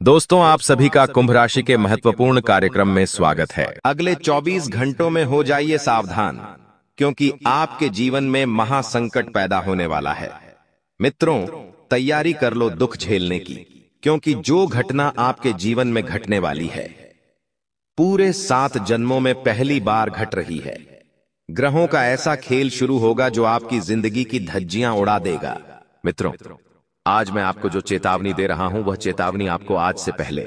दोस्तों, आप सभी का कुंभ राशि के महत्वपूर्ण कार्यक्रम में स्वागत है। अगले 24 घंटों में हो जाइए सावधान, क्योंकि आपके जीवन में महासंकट पैदा होने वाला है। मित्रों, तैयारी कर लो दुख झेलने की, क्योंकि जो घटना आपके जीवन में घटने वाली है पूरे 7 जन्मों में पहली बार घट रही है। ग्रहों का ऐसा खेल शुरू होगा जो आपकी जिंदगी की धज्जियां उड़ा देगा। मित्रों, आज मैं आपको जो चेतावनी दे रहा हूं, वह चेतावनी आपको आज से पहले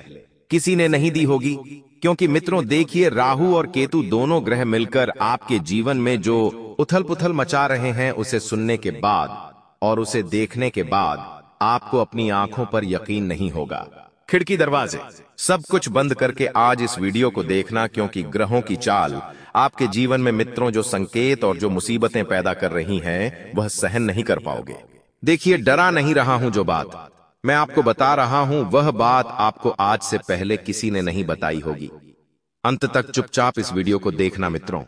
किसी ने नहीं दी होगी, क्योंकि मित्रों देखिए, राहु और केतु दोनों ग्रह मिलकर आपके जीवन में जो उथल पुथल मचा रहे हैं, उसे सुनने के बाद और उसे देखने के बाद आपको अपनी आंखों पर यकीन नहीं होगा। खिड़की, दरवाजे सब कुछ बंद करके आज इस वीडियो को देखना, क्योंकि ग्रहों की चाल आपके जीवन में मित्रों जो संकेत और जो मुसीबतें पैदा कर रही हैं, वह सहन नहीं कर पाओगे। देखिए, डरा नहीं रहा हूं, जो बात मैं आपको बता रहा हूं वह बात आपको आज से पहले किसी ने नहीं बताई होगी। अंत तक चुपचाप इस वीडियो को देखना मित्रों,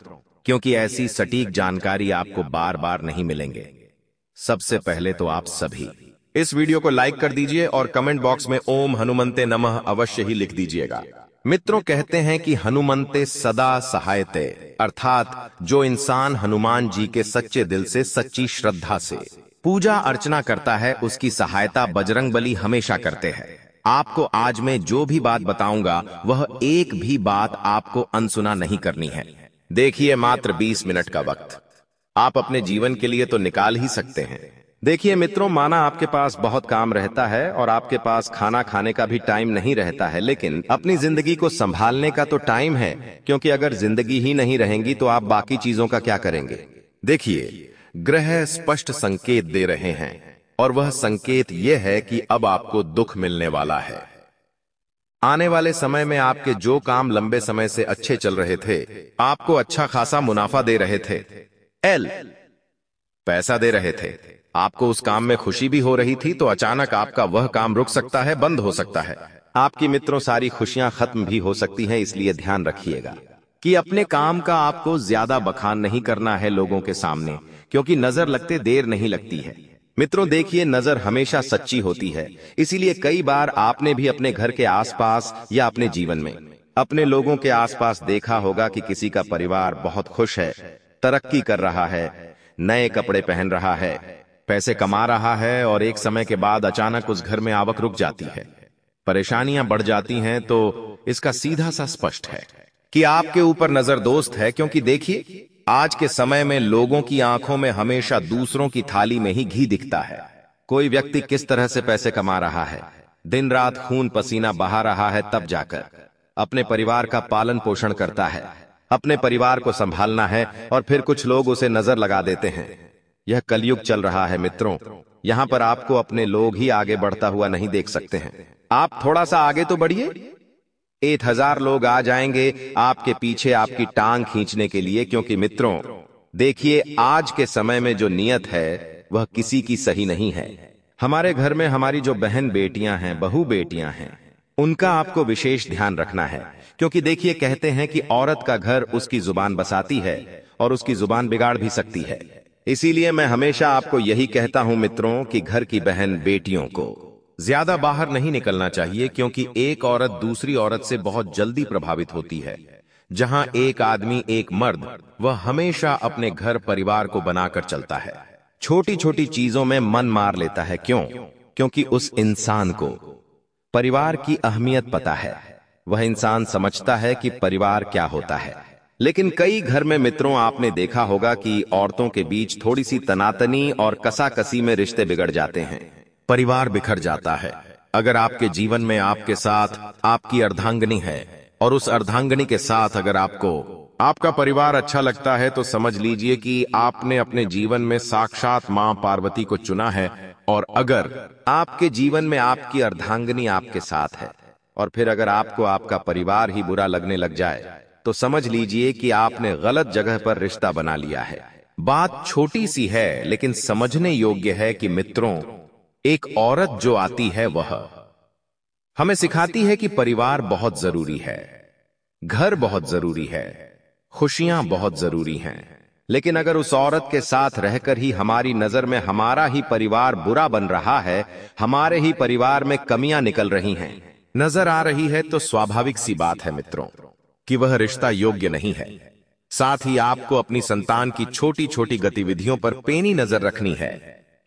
क्योंकि ऐसी सटीक जानकारी आपको बार बार नहीं मिलेंगे। सबसे पहले तो आप सभी इस वीडियो को लाइक कर दीजिए और कमेंट बॉक्स में ओम हनुमंते नमः अवश्य ही लिख दीजिएगा। मित्रों, कहते हैं कि हनुमंते सदा सहायते, अर्थात जो इंसान हनुमान जी के सच्चे दिल से, सच्ची श्रद्धा से पूजा अर्चना करता है, उसकी सहायता बजरंगबली हमेशा करते हैं। आपको आज मैं जो भी बात बताऊंगा, वह एक भी बात आपको अनसुना नहीं करनी है। देखिए, मात्र 20 मिनट का वक्त आप अपने जीवन के लिए तो निकाल ही सकते हैं। देखिए मित्रों, माना आपके पास बहुत काम रहता है और आपके पास खाना खाने का भी टाइम नहीं रहता है, लेकिन अपनी जिंदगी को संभालने का तो टाइम है, क्योंकि अगर जिंदगी ही नहीं रहेंगी तो आप बाकी चीजों का क्या करेंगे। देखिए, ग्रह स्पष्ट संकेत दे रहे हैं, और वह संकेत यह है कि अब आपको दुख मिलने वाला है। आने वाले समय में आपके जो काम लंबे समय से अच्छे चल रहे थे, आपको अच्छा खासा मुनाफा दे रहे थे, पैसा दे रहे थे, आपको उस काम में खुशी भी हो रही थी, तो अचानक आपका वह काम रुक सकता है, बंद हो सकता है। आपकी मित्रों सारी खुशियां खत्म भी हो सकती हैं, इसलिए ध्यान रखिएगा कि अपने काम का आपको ज्यादा बखान नहीं करना है लोगों के सामने, क्योंकि नजर लगते देर नहीं लगती है। मित्रों देखिए, नजर हमेशा सच्ची होती है, इसीलिए कई बार आपने भी अपने घर के आसपास या अपने जीवन में अपने लोगों के आसपास देखा होगा कि किसी का परिवार बहुत खुश है, तरक्की कर रहा है, नए कपड़े पहन रहा है, पैसे कमा रहा है, और एक समय के बाद अचानक उस घर में आवक रुक जाती है, परेशानियां बढ़ जाती हैं। तो इसका सीधा सा स्पष्ट है कि आपके ऊपर नजर दोस्त है, क्योंकि देखिए, आज के समय में लोगों की आंखों में हमेशा दूसरों की थाली में ही घी दिखता है। कोई व्यक्ति किस तरह से पैसे कमा रहा है, दिन रात खून पसीना बहा रहा है, तब जाकर अपने परिवार का पालन पोषण करता है, अपने परिवार को संभालना है, और फिर कुछ लोग उसे नजर लगा देते हैं। यह कलयुग चल रहा है मित्रों, यहां पर आपको अपने लोग ही आगे बढ़ता हुआ नहीं देख सकते हैं। आप थोड़ा सा आगे तो बढ़िए, 1000 लोग आ जाएंगे आपके पीछे आपकी टांग खींचने के लिए, क्योंकि मित्रों देखिए, आज के समय में जो नियत है वह किसी की सही नहीं है। हमारे घर में हमारी जो बहन बेटियां हैं, बहू बेटियां हैं, उनका आपको विशेष ध्यान रखना है, क्योंकि देखिए, कहते हैं कि औरत का घर उसकी जुबान बसाती है और उसकी जुबान बिगाड़ भी सकती है। इसीलिए मैं हमेशा आपको यही कहता हूं मित्रों कि घर की बहन बेटियों को ज्यादा बाहर नहीं निकलना चाहिए, क्योंकि एक औरत दूसरी औरत से बहुत जल्दी प्रभावित होती है। जहां एक आदमी, एक मर्द, वह हमेशा अपने घर परिवार को बनाकर चलता है, छोटी छोटी चीजों में मन मार लेता है। क्यों? क्योंकि उस इंसान को परिवार की अहमियत पता है, वह इंसान समझता है कि परिवार क्या होता है। लेकिन कई घर में मित्रों आपने देखा होगा कि औरतों के बीच थोड़ी सी तनातनी और कसाकसी में रिश्ते बिगड़ जाते हैं, परिवार बिखर जाता है। अगर आपके जीवन में आपके साथ आपकी अर्धांगिनी है, और उस अर्धांगिनी के साथ अगर आपको आपका परिवार अच्छा लगता है, तो समझ लीजिए कि आपने अपने जीवन में साक्षात मां पार्वती को चुना है। और अगर आपके जीवन में आपकी अर्धांगिनी आपके साथ है, और फिर अगर आपको आपका परिवार ही बुरा लगने लग जाए, तो समझ लीजिए कि आपने गलत जगह पर रिश्ता बना लिया है। बात छोटी सी है, लेकिन समझने योग्य है कि मित्रों, एक औरत जो आती है वह हमें सिखाती है कि परिवार बहुत जरूरी है, घर बहुत जरूरी है, खुशियां बहुत जरूरी हैं। लेकिन अगर उस औरत के साथ रहकर ही हमारी नजर में हमारा ही परिवार बुरा बन रहा है, हमारे ही परिवार में कमियां निकल रही हैं, नजर आ रही है तो स्वाभाविक सी बात है मित्रों कि वह रिश्ता योग्य नहीं है। साथ ही आपको अपनी संतान की छोटी छोटी गतिविधियों पर पेनी नजर रखनी है,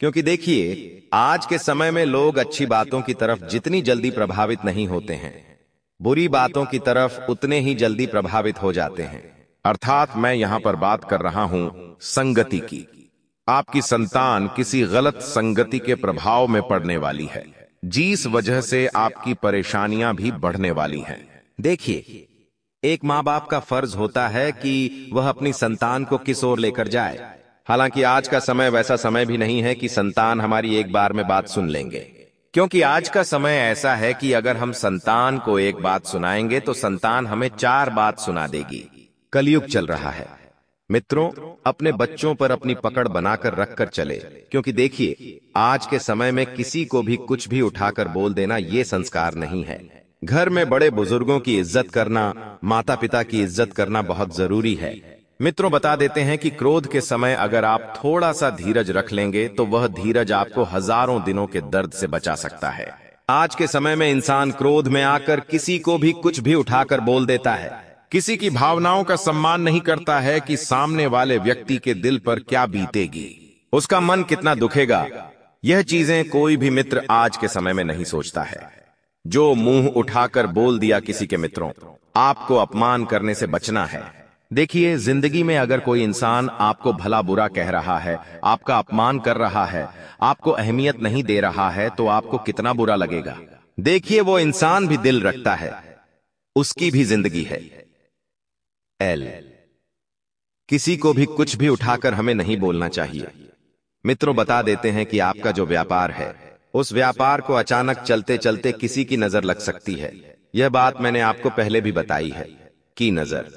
क्योंकि देखिए आज के समय में लोग अच्छी बातों की तरफ जितनी जल्दी प्रभावित नहीं होते हैं, बुरी बातों की तरफ उतने ही जल्दी प्रभावित हो जाते हैं। अर्थात मैं यहां पर बात कर रहा हूं संगति की। आपकी संतान किसी गलत संगति के प्रभाव में पड़ने वाली है, जिस वजह से आपकी परेशानियां भी बढ़ने वाली हैं। देखिए, एक माँ बाप का फर्ज होता है कि वह अपनी संतान को किस ओर लेकर जाए। हालांकि आज का समय वैसा समय भी नहीं है कि संतान हमारी एक बार में बात सुन लेंगे, क्योंकि आज का समय ऐसा है कि अगर हम संतान को एक बात सुनाएंगे तो संतान हमें 4 बात सुना देगी। कलयुग चल रहा है मित्रों, अपने बच्चों पर अपनी पकड़ बनाकर रखकर चले, क्योंकि देखिए आज के समय में किसी को भी कुछ भी उठाकर बोल देना ये संस्कार नहीं है। घर में बड़े बुजुर्गों की इज्जत करना, माता पिता की इज्जत करना बहुत जरूरी है। मित्रों, बता देते हैं कि क्रोध के समय अगर आप थोड़ा सा धीरज रख लेंगे तो वह धीरज आपको हजारों दिनों के दर्द से बचा सकता है। आज के समय में इंसान क्रोध में आकर किसी को भी कुछ भी उठाकर बोल देता है, किसी की भावनाओं का सम्मान नहीं करता है कि सामने वाले व्यक्ति के दिल पर क्या बीतेगी, उसका मन कितना दुखेगा। यह चीजें कोई भी मित्र आज के समय में नहीं सोचता है। जो मुंह उठाकर बोल दिया किसी के मित्रों, आपको अपमान करने से बचना है। देखिए, जिंदगी में अगर कोई इंसान आपको भला बुरा कह रहा है, आपका अपमान कर रहा है, आपको अहमियत नहीं दे रहा है, तो आपको कितना बुरा लगेगा। देखिए, वो इंसान भी दिल रखता है, उसकी भी जिंदगी है। किसी को भी कुछ भी उठाकर हमें नहीं बोलना चाहिए। मित्रों, बता देते हैं कि आपका जो व्यापार है, उस व्यापार को अचानक चलते चलते किसी की नजर लग सकती है। यह बात मैंने आपको पहले भी बताई है कि नजर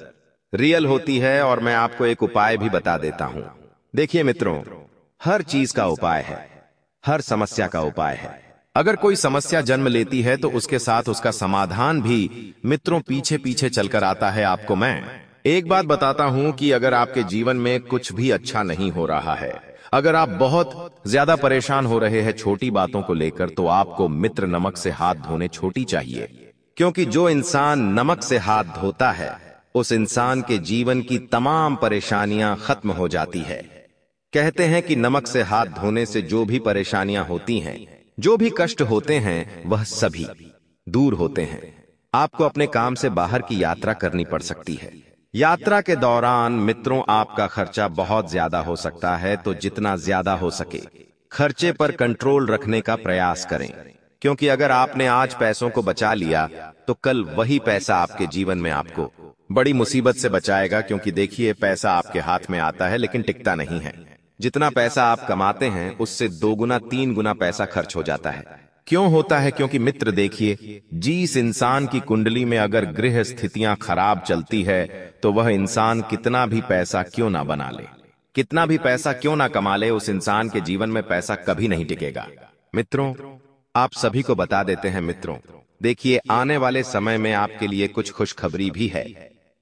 रियल होती है, और मैं आपको एक उपाय भी बता देता हूं। देखिए मित्रों, हर चीज का उपाय है, हर समस्या का उपाय है। अगर कोई समस्या जन्म लेती है तो उसके साथ उसका समाधान भी मित्रों पीछे पीछे चलकर आता है। आपको मैं एक बात बताता हूं कि अगर आपके जीवन में कुछ भी अच्छा नहीं हो रहा है, अगर आप बहुत ज्यादा परेशान हो रहे हैं छोटी बातों को लेकर, तो आपको मित्र नमक से हाथ धोने छोटी चाहिए, क्योंकि जो इंसान नमक से हाथ धोता है उस इंसान के जीवन की तमाम परेशानियां खत्म हो जाती है। कहते हैं कि नमक से हाथ धोने से जो भी परेशानियां होती हैं, जो भी कष्ट होते हैं, वह सभी दूर होते हैं। आपको अपने काम से बाहर की यात्रा करनी पड़ सकती है। यात्रा के दौरान मित्रों आपका खर्चा बहुत ज्यादा हो सकता है, तो जितना ज्यादा हो सके खर्चे पर कंट्रोल रखने का प्रयास करें, क्योंकि अगर आपने आज पैसों को बचा लिया तो कल वही पैसा आपके जीवन में आपको बड़ी मुसीबत से बचाएगा। क्योंकि देखिए, पैसा आपके हाथ में आता है लेकिन टिकता नहीं है। जितना पैसा आप कमाते हैं उससे 2 गुना 3 गुना पैसा खर्च हो जाता है। क्यों होता है? क्योंकि मित्र देखिए, जिस इंसान की कुंडली में अगर गृह स्थितियां खराब चलती है तो वह इंसान कितना भी पैसा क्यों ना बना ले, कितना भी पैसा क्यों ना कमा ले, उस इंसान के जीवन में पैसा कभी नहीं टिकेगा। मित्रों, आप सभी को बता देते हैं मित्रों, देखिए आने वाले समय में आपके लिए कुछ खुशखबरी भी है।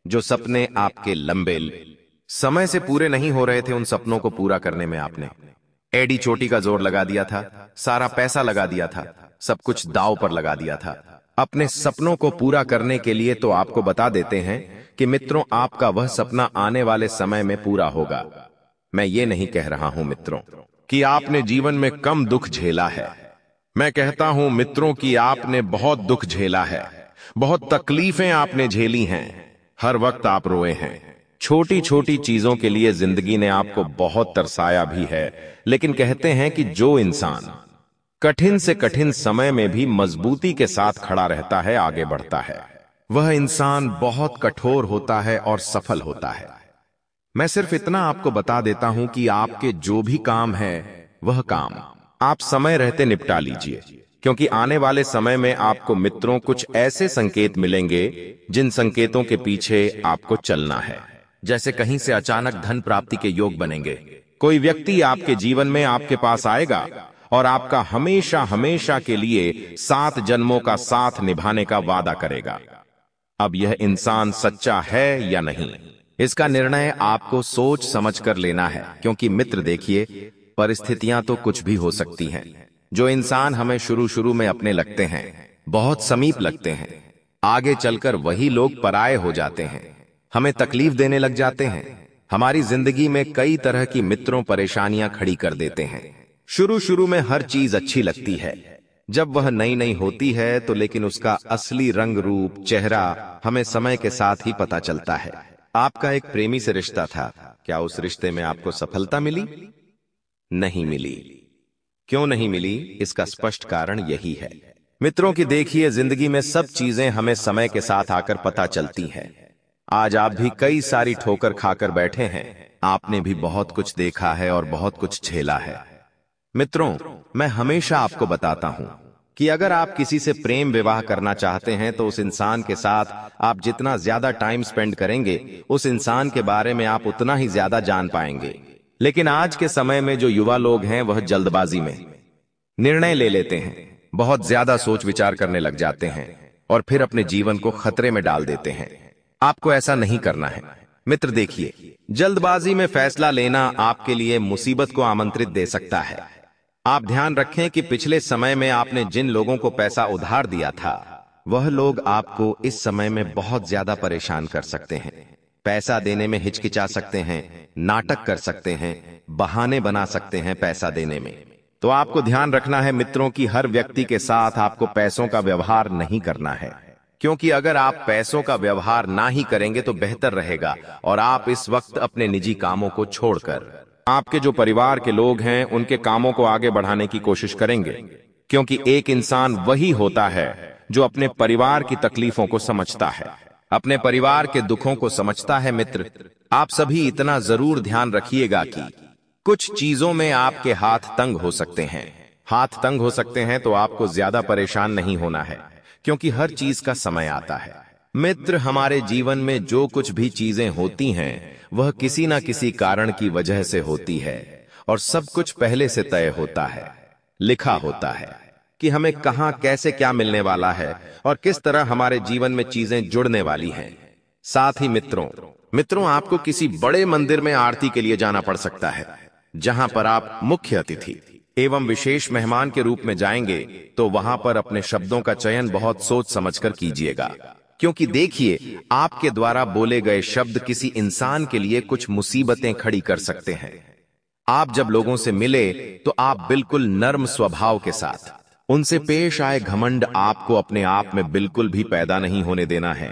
जो सपने आपके लंबे समय से पूरे नहीं हो रहे थे, उन सपनों को पूरा करने में आपने एडी चोटी का जोर लगा दिया था, सारा पैसा लगा दिया था, सब कुछ दांव पर लगा दिया था अपने सपनों को पूरा करने के लिए। तो आपको बता देते हैं कि मित्रों, आपका वह सपना आने वाले समय में पूरा होगा। मैं ये नहीं कह रहा हूं मित्रों कि आपने जीवन में कम दुख झेला है। मैं कहता हूं मित्रों कि आपने बहुत दुख झेला है, बहुत तकलीफें आपने झेली हैं। हर वक्त आप रोए हैं, छोटी छोटी चीजों के लिए जिंदगी ने आपको बहुत तरसाया भी है। लेकिन कहते हैं कि जो इंसान कठिन से कठिन समय में भी मजबूती के साथ खड़ा रहता है, आगे बढ़ता है, वह इंसान बहुत कठोर होता है और सफल होता है। मैं सिर्फ इतना आपको बता देता हूं कि आपके जो भी काम है वह काम आप समय रहते निपटा लीजिए, क्योंकि आने वाले समय में आपको मित्रों कुछ ऐसे संकेत मिलेंगे जिन संकेतों के पीछे आपको चलना है। जैसे कहीं से अचानक धन प्राप्ति के योग बनेंगे, कोई व्यक्ति आपके जीवन में आपके पास आएगा और आपका हमेशा हमेशा के लिए 7 जन्मों का साथ निभाने का वादा करेगा। अब यह इंसान सच्चा है या नहीं, इसका निर्णय आपको सोच समझ कर लेना है, क्योंकि मित्र देखिए, परिस्थितियां तो कुछ भी हो सकती हैं। जो इंसान हमें शुरू शुरू में अपने लगते हैं, बहुत समीप लगते हैं, आगे चलकर वही लोग पराये हो जाते हैं, हमें तकलीफ देने लग जाते हैं। हमारी जिंदगी में कई तरह की मित्रों परेशानियां खड़ी कर देते हैं। शुरू शुरू में हर चीज अच्छी लगती है, जब वह नई नई होती है तो, लेकिन उसका असली रंग रूप चेहरा हमें समय के साथ ही पता चलता है। आपका एक प्रेमी से रिश्ता था, क्या उस रिश्ते में आपको सफलता मिली? नहीं मिली। क्यों नहीं मिली? इसका स्पष्ट कारण यही है। मित्रों की देखिए, जिंदगी में सब चीजें हमें समय के साथ आकर पता चलती हैं। आज आप भी कई सारी ठोकर खाकर बैठे हैं, आपने भी बहुत कुछ देखा है और बहुत कुछ झेला है। मित्रों, मैं हमेशा आपको बताता हूं कि अगर आप किसी से प्रेम विवाह करना चाहते हैं तो उस इंसान के साथ आप जितना ज्यादा टाइम स्पेंड करेंगे, उस इंसान के बारे में आप उतना ही ज्यादा जान पाएंगे। लेकिन आज के समय में जो युवा लोग हैं वह जल्दबाजी में निर्णय ले लेते हैं, बहुत ज्यादा सोच विचार करने लग जाते हैं और फिर अपने जीवन को खतरे में डाल देते हैं। आपको ऐसा नहीं करना है। मित्र देखिए, जल्दबाजी में फैसला लेना आपके लिए मुसीबत को आमंत्रित दे सकता है। आप ध्यान रखें कि पिछले समय में आपने जिन लोगों को पैसा उधार दिया था, वह लोग आपको इस समय में बहुत ज्यादा परेशान कर सकते हैं। पैसा देने में हिचकिचा सकते हैं, नाटक कर सकते हैं, बहाने बना सकते हैं पैसा देने में। तो आपको ध्यान रखना है मित्रों कि हर व्यक्ति के साथ आपको पैसों का व्यवहार नहीं करना है, क्योंकि अगर आप पैसों का व्यवहार ना ही करेंगे तो बेहतर रहेगा। और आप इस वक्त अपने निजी कामों को छोड़कर आपके जो परिवार के लोग हैं उनके कामों को आगे बढ़ाने की कोशिश करेंगे, क्योंकि एक इंसान वही होता है जो अपने परिवार की तकलीफों को समझता है, अपने परिवार के दुखों को समझता है। मित्र, आप सभी इतना जरूर ध्यान रखिएगा कि कुछ चीजों में आपके हाथ तंग हो सकते हैं। हाथ तंग हो सकते हैं तो आपको ज्यादा परेशान नहीं होना है, क्योंकि हर चीज का समय आता है। मित्र, हमारे जीवन में जो कुछ भी चीजें होती हैं वह किसी ना किसी कारण की वजह से होती है, और सब कुछ पहले से तय होता है, लिखा होता है कि हमें कहां कैसे क्या मिलने वाला है और किस तरह हमारे जीवन में चीजें जुड़ने वाली हैं। साथ ही मित्रों आपको किसी बड़े मंदिर में आरती के लिए जाना पड़ सकता है, जहां पर आप मुख्य अतिथि एवं विशेष मेहमान के रूप में जाएंगे, तो वहां पर अपने शब्दों का चयन बहुत सोच समझकर कीजिएगा, क्योंकि देखिए, आपके द्वारा बोले गए शब्द किसी इंसान के लिए कुछ मुसीबतें खड़ी कर सकते हैं। आप जब लोगों से मिले तो आप बिल्कुल नर्म स्वभाव के साथ उनसे पेश आए। घमंड आपको अपने आप में बिल्कुल भी पैदा नहीं होने देना है,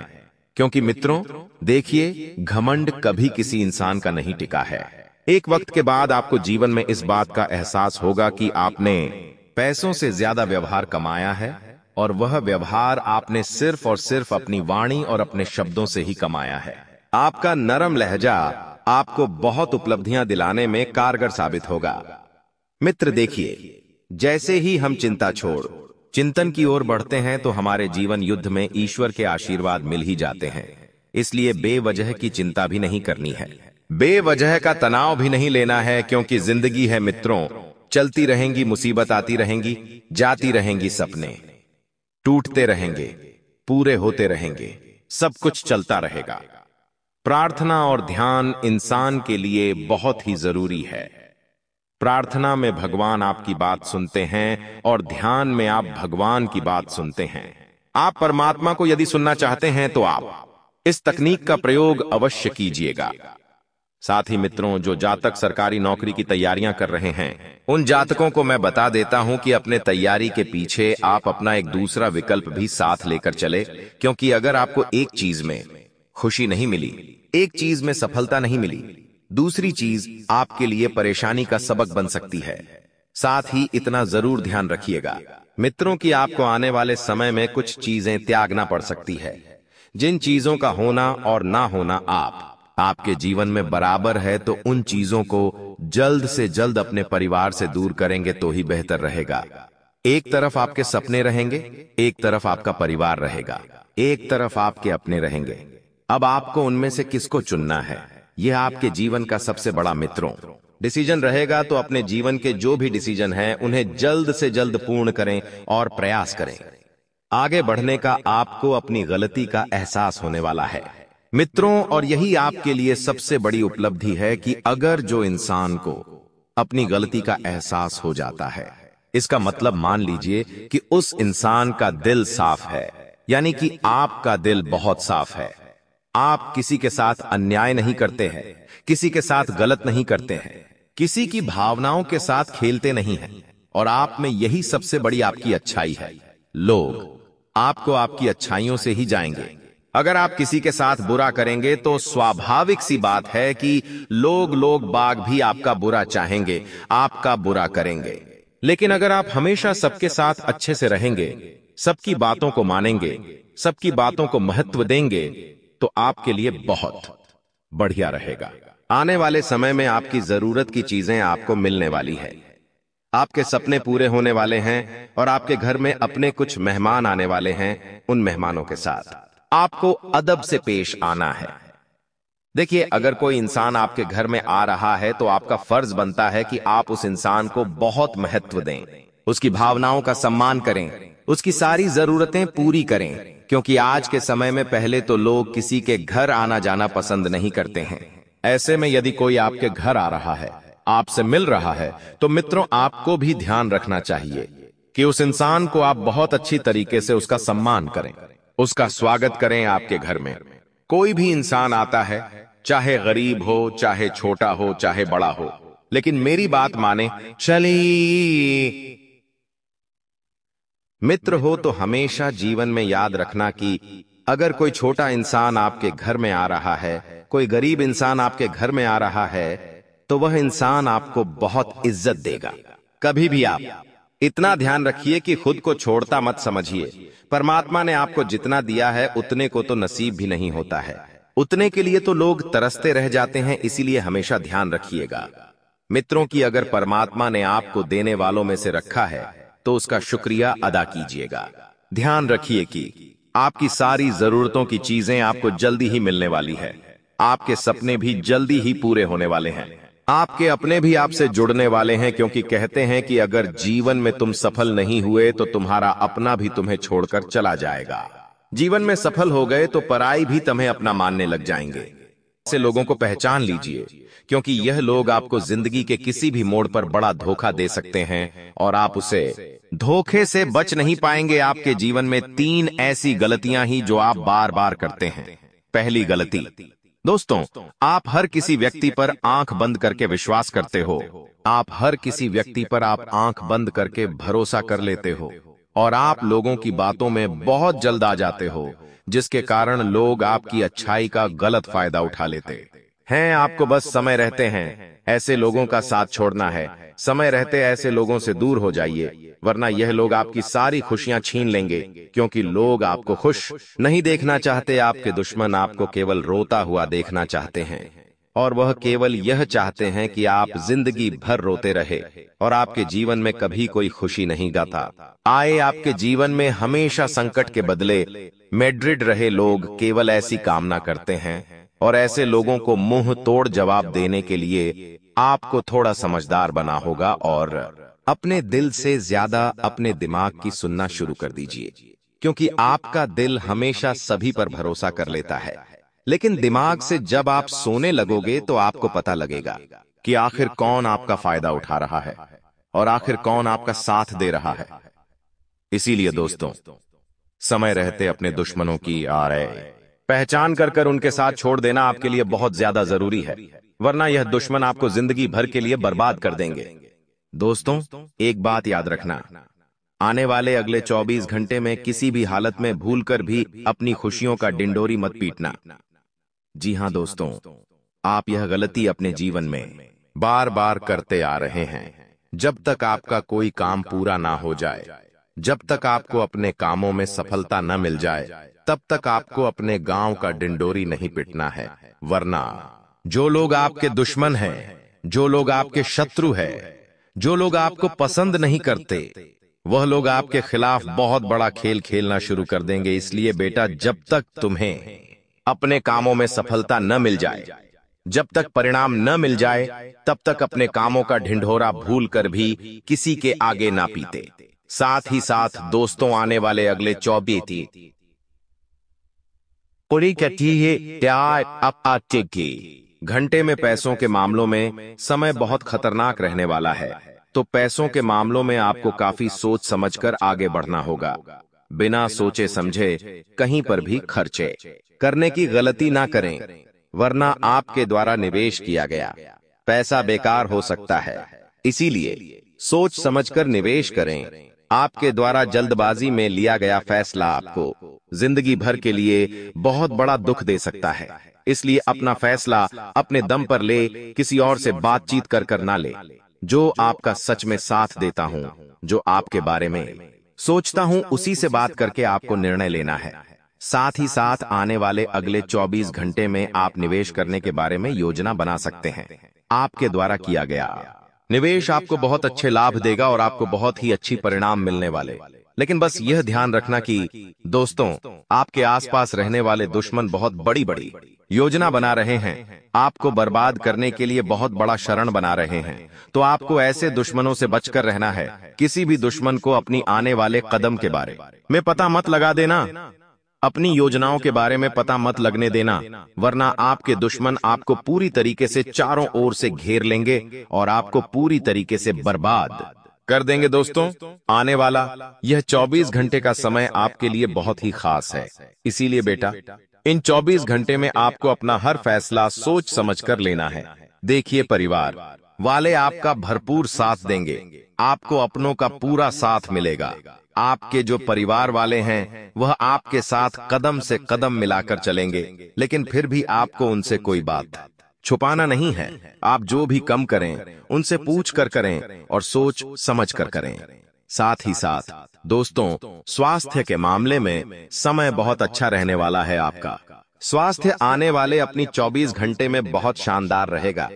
क्योंकि मित्रों देखिए, घमंड कभी किसी इंसान का नहीं टिका है। एक वक्त के बाद आपको जीवन में इस बात का एहसास होगा कि आपने पैसों से ज्यादा व्यवहार कमाया है, और वह व्यवहार आपने सिर्फ और सिर्फ अपनी वाणी और अपने शब्दों से ही कमाया है। आपका नरम लहजा आपको बहुत उपलब्धियां दिलाने में कारगर साबित होगा। मित्र देखिए, जैसे ही हम चिंता छोड़ चिंतन की ओर बढ़ते हैं तो हमारे जीवन युद्ध में ईश्वर के आशीर्वाद मिल ही जाते हैं। इसलिए बेवजह की चिंता भी नहीं करनी है, बेवजह का तनाव भी नहीं लेना है, क्योंकि जिंदगी है मित्रों, चलती रहेंगी मुसीबत, आती रहेंगी, जाती रहेंगी सपने, टूटते रहेंगे, पूरे होते रहेंगे, सब कुछ चलता रहेगा। प्रार्थना और ध्यान इंसान के लिए बहुत ही जरूरी है। प्रार्थना में भगवान आपकी बात सुनते हैं और ध्यान में आप भगवान की बात सुनते हैं। आप परमात्मा को यदि सुनना चाहते हैं तो आप इस तकनीक का प्रयोग अवश्य कीजिएगा। साथ ही मित्रों, जो जातक सरकारी नौकरी की तैयारियां कर रहे हैं, उन जातकों को मैं बता देता हूं कि अपने तैयारी के पीछे आप अपना एक दूसरा विकल्प भी साथ लेकर चले, क्योंकि अगर आपको एक चीज में खुशी नहीं मिली, एक चीज में सफलता नहीं मिली, दूसरी चीज आपके लिए परेशानी का सबक बन सकती है। साथ ही इतना जरूर ध्यान रखिएगा मित्रों कि आपको आने वाले समय में कुछ चीजें त्यागना पड़ सकती है, जिन चीजों का होना और ना होना आपके जीवन में बराबर है, तो उन चीजों को जल्द से जल्द अपने परिवार से दूर करेंगे तो ही बेहतर रहेगा। एक तरफ आपके सपने रहेंगे, एक तरफ आपका परिवार रहेगा, एक तरफ आपके अपने रहेंगे। अब आपको उनमें से किसको चुनना है, यह आपके जीवन का सबसे बड़ा मित्रों डिसीजन रहेगा। तो अपने जीवन के जो भी डिसीजन हैं उन्हें जल्द से जल्द पूर्ण करें और प्रयास करें। आगे बढ़ने का आपको अपनी गलती का एहसास होने वाला है मित्रों, और यही आपके लिए सबसे बड़ी उपलब्धि है कि अगर जो इंसान को अपनी गलती का एहसास हो जाता है, इसका मतलब मान लीजिए कि उस इंसान का दिल साफ है, यानी कि आपका दिल बहुत साफ है। आप किसी के साथ अन्याय नहीं करते हैं, किसी के साथ गलत नहीं करते हैं, किसी की भावनाओं के साथ खेलते नहीं हैं, और आप में यही सबसे बड़ी आपकी अच्छाई है। लोग आपको आपकी अच्छाइयों से ही जाएंगे। अगर आप किसी के साथ बुरा करेंगे तो स्वाभाविक सी बात है कि लोग बाग भी आपका बुरा चाहेंगे, आपका बुरा करेंगे। लेकिन अगर आप हमेशा सबके साथ अच्छे से रहेंगे, सबकी बातों को मानेंगे, सबकी बातों को महत्व देंगे, तो आपके लिए बहुत बढ़िया रहेगा। आने वाले समय में आपकी जरूरत की चीजें आपको मिलने वाली है, आपके सपने पूरे होने वाले हैं, और आपके घर में अपने कुछ मेहमान आने वाले हैं। उन मेहमानों के साथ आपको अदब से पेश आना है। देखिए, अगर कोई इंसान आपके घर में आ रहा है तो आपका फर्ज बनता है कि आप उस इंसान को बहुत महत्व दें, उसकी भावनाओं का सम्मान करें, उसकी सारी जरूरतें पूरी करें, क्योंकि आज के समय में पहले तो लोग किसी के घर आना जाना पसंद नहीं करते हैं। ऐसे में यदि कोई आपके घर आ रहा है, आपसे मिल रहा है, तो मित्रों आपको भी ध्यान रखना चाहिए कि उस इंसान को आप बहुत अच्छी तरीके से उसका सम्मान करें, उसका स्वागत करें। आपके घर में कोई भी इंसान आता है, चाहे गरीब हो, चाहे छोटा हो, चाहे बड़ा हो, लेकिन मेरी बात माने, चलिए मित्र हो तो हमेशा जीवन में याद रखना कि अगर कोई छोटा इंसान आपके घर में आ रहा है, कोई गरीब इंसान आपके घर में आ रहा है, तो वह इंसान आपको बहुत इज्जत देगा। कभी भी आप इतना ध्यान रखिए कि खुद को छोड़ता मत समझिए। परमात्मा ने आपको जितना दिया है उतने को तो नसीब भी नहीं होता है, उतने के लिए तो लोग तरसते रह जाते हैं। इसीलिए हमेशा ध्यान रखिएगा मित्रों की अगर परमात्मा ने आपको देने वालों में से रखा है तो उसका शुक्रिया अदा कीजिएगा। ध्यान रखिए कि आपकी सारी जरूरतों की चीजें आपको जल्दी ही मिलने वाली है, आपके सपने भी जल्दी ही पूरे होने वाले हैं, आपके अपने भी आपसे जुड़ने वाले हैं, क्योंकि कहते हैं कि अगर जीवन में तुम सफल नहीं हुए तो तुम्हारा अपना भी तुम्हें छोड़कर चला जाएगा। जीवन में सफल हो गए तो पराई भी तुम्हें अपना मानने लग जाएंगे। ऐसे लोगों को पहचान लीजिए, क्योंकि यह लोग आपको जिंदगी के किसी भी मोड़ पर बड़ा धोखा दे सकते हैं और आप उसे धोखे से बच नहीं पाएंगे। आपके जीवन में 3 ऐसी गलतियां ही जो आप बार बार करते हैं। पहली गलती, दोस्तों, आप हर किसी व्यक्ति पर आंख बंद करके विश्वास करते हो। आप हर किसी व्यक्ति पर आप आंख बंद करके भरोसा कर लेते हो, और आप लोगों की बातों में बहुत जल्द आ जाते हो, जिसके कारण लोग आपकी अच्छाई का गलत फायदा उठा लेते हैं। आपको बस समय रहते हैं ऐसे लोगों का साथ छोड़ना है। समय रहते ऐसे लोगों से दूर हो जाइए, वरना यह लोग आपकी सारी खुशियां छीन लेंगे, क्योंकि लोग आपको खुश नहीं देखना चाहते। आपके दुश्मन आपको केवल रोता हुआ देखना चाहते हैं, और वह केवल यह चाहते हैं कि आप जिंदगी भर रोते रहे और आपके जीवन में कभी कोई खुशी नहीं गाता आए। आपके जीवन में हमेशा संकट के बदले मैड्रिड रहे लोग केवल ऐसी कामना करते हैं, और ऐसे लोगों को मुंह तोड़ जवाब देने के लिए आपको थोड़ा समझदार बना होगा और अपने दिल से ज्यादा अपने दिमाग की सुनना शुरू कर दीजिए, क्योंकि आपका दिल हमेशा सभी पर भरोसा कर लेता है। लेकिन दिमाग से जब आप सोने लगोगे तो आपको पता लगेगा कि आखिर कौन आपका फायदा उठा रहा है और आखिर कौन आपका साथ दे रहा है। इसीलिए दोस्तों, समय रहते अपने दुश्मनों की पहचान कर उनके साथ छोड़ देना आपके लिए बहुत ज्यादा जरूरी है, वरना यह दुश्मन आपको जिंदगी भर के लिए बर्बाद कर देंगे। दोस्तों, एक बात याद रखना, आने वाले अगले 24 घंटे में किसी भी हालत में भूलकर भी अपनी खुशियों का डिंडोरी मत पीटना। जी हां दोस्तों, आप यह गलती अपने जीवन में बार बार करते आ रहे हैं। जब तक आपका कोई काम पूरा ना हो जाए, जब तक आपको अपने कामों में सफलता न मिल जाए, तब तक आपको अपने गांव का डिंडोरी नहीं पिटना है, वरना जो लोग आपके दुश्मन हैं, जो लोग आपके शत्रु हैं, जो लोग आपको पसंद नहीं करते, वह लोग आपके खिलाफ बहुत बड़ा खेल खेलना शुरू कर देंगे। इसलिए बेटा, जब तक तुम्हें अपने कामों में सफलता न मिल जाए, जब तक परिणाम न मिल जाए, तब तक अपने कामों का ढिंढोरा भूल कर भी किसी के आगे ना पीते। साथ ही साथ दोस्तों, आने वाले अगले 24 घंटे में पैसों के मामलों में समय बहुत खतरनाक रहने वाला है। तो पैसों के मामलों में आपको काफी सोच समझकर आगे बढ़ना होगा। बिना सोचे समझे कहीं पर भी खर्चे करने की गलती ना करें, वरना आपके द्वारा निवेश किया गया पैसा बेकार हो सकता है। इसीलिए सोच समझकर निवेश करें। आपके द्वारा जल्दबाजी में लिया गया फैसला आपको जिंदगी भर के लिए बहुत बड़ा दुख दे सकता है। इसलिए अपना फैसला अपने दम पर ले, किसी और से बातचीत कर ना ले। जो आपका सच में साथ देता हूं, जो आपके बारे में सोचता हूं, उसी से बात करके आपको निर्णय लेना है। साथ ही साथ आने वाले अगले 24 घंटे में आप निवेश करने के बारे में योजना बना सकते हैं। आपके द्वारा किया गया निवेश आपको बहुत अच्छे लाभ देगा और आपको बहुत ही अच्छी परिणाम मिलने वाले। लेकिन बस यह ध्यान रखना कि दोस्तों, आपके आसपास रहने वाले दुश्मन बहुत बड़ी बड़ी योजना बना रहे हैं, आपको बर्बाद करने के लिए बहुत बड़ा शरण बना रहे हैं। तो आपको ऐसे दुश्मनों से बचकर रहना है। किसी भी दुश्मन को अपनी आने वाले कदम के बारे में पता मत लगा देना, अपनी योजनाओं के बारे में पता मत लगने देना, वरना आपके दुश्मन आपको पूरी तरीके से चारों ओर से घेर लेंगे और आपको पूरी तरीके से बर्बाद कर देंगे। दोस्तों, आने वाला यह 24 घंटे का समय आपके लिए बहुत ही खास है। इसीलिए बेटा, इन 24 घंटे में आपको अपना हर फैसला सोच समझकर लेना है। देखिए, परिवार वाले आपका भरपूर साथ देंगे, आपको अपनों का पूरा साथ मिलेगा। आपके जो परिवार वाले हैं वह आपके साथ कदम से कदम मिलाकर चलेंगे, लेकिन फिर भी आपको उनसे कोई बात छुपाना नहीं है। आप जो भी कम करें उनसे पूछ कर करें और सोच समझ कर करें। साथ ही साथ दोस्तों, स्वास्थ्य के मामले में समय बहुत अच्छा रहने वाला है। आपका स्वास्थ्य आने वाले अपनी 24 घंटे में बहुत शानदार रहेगा,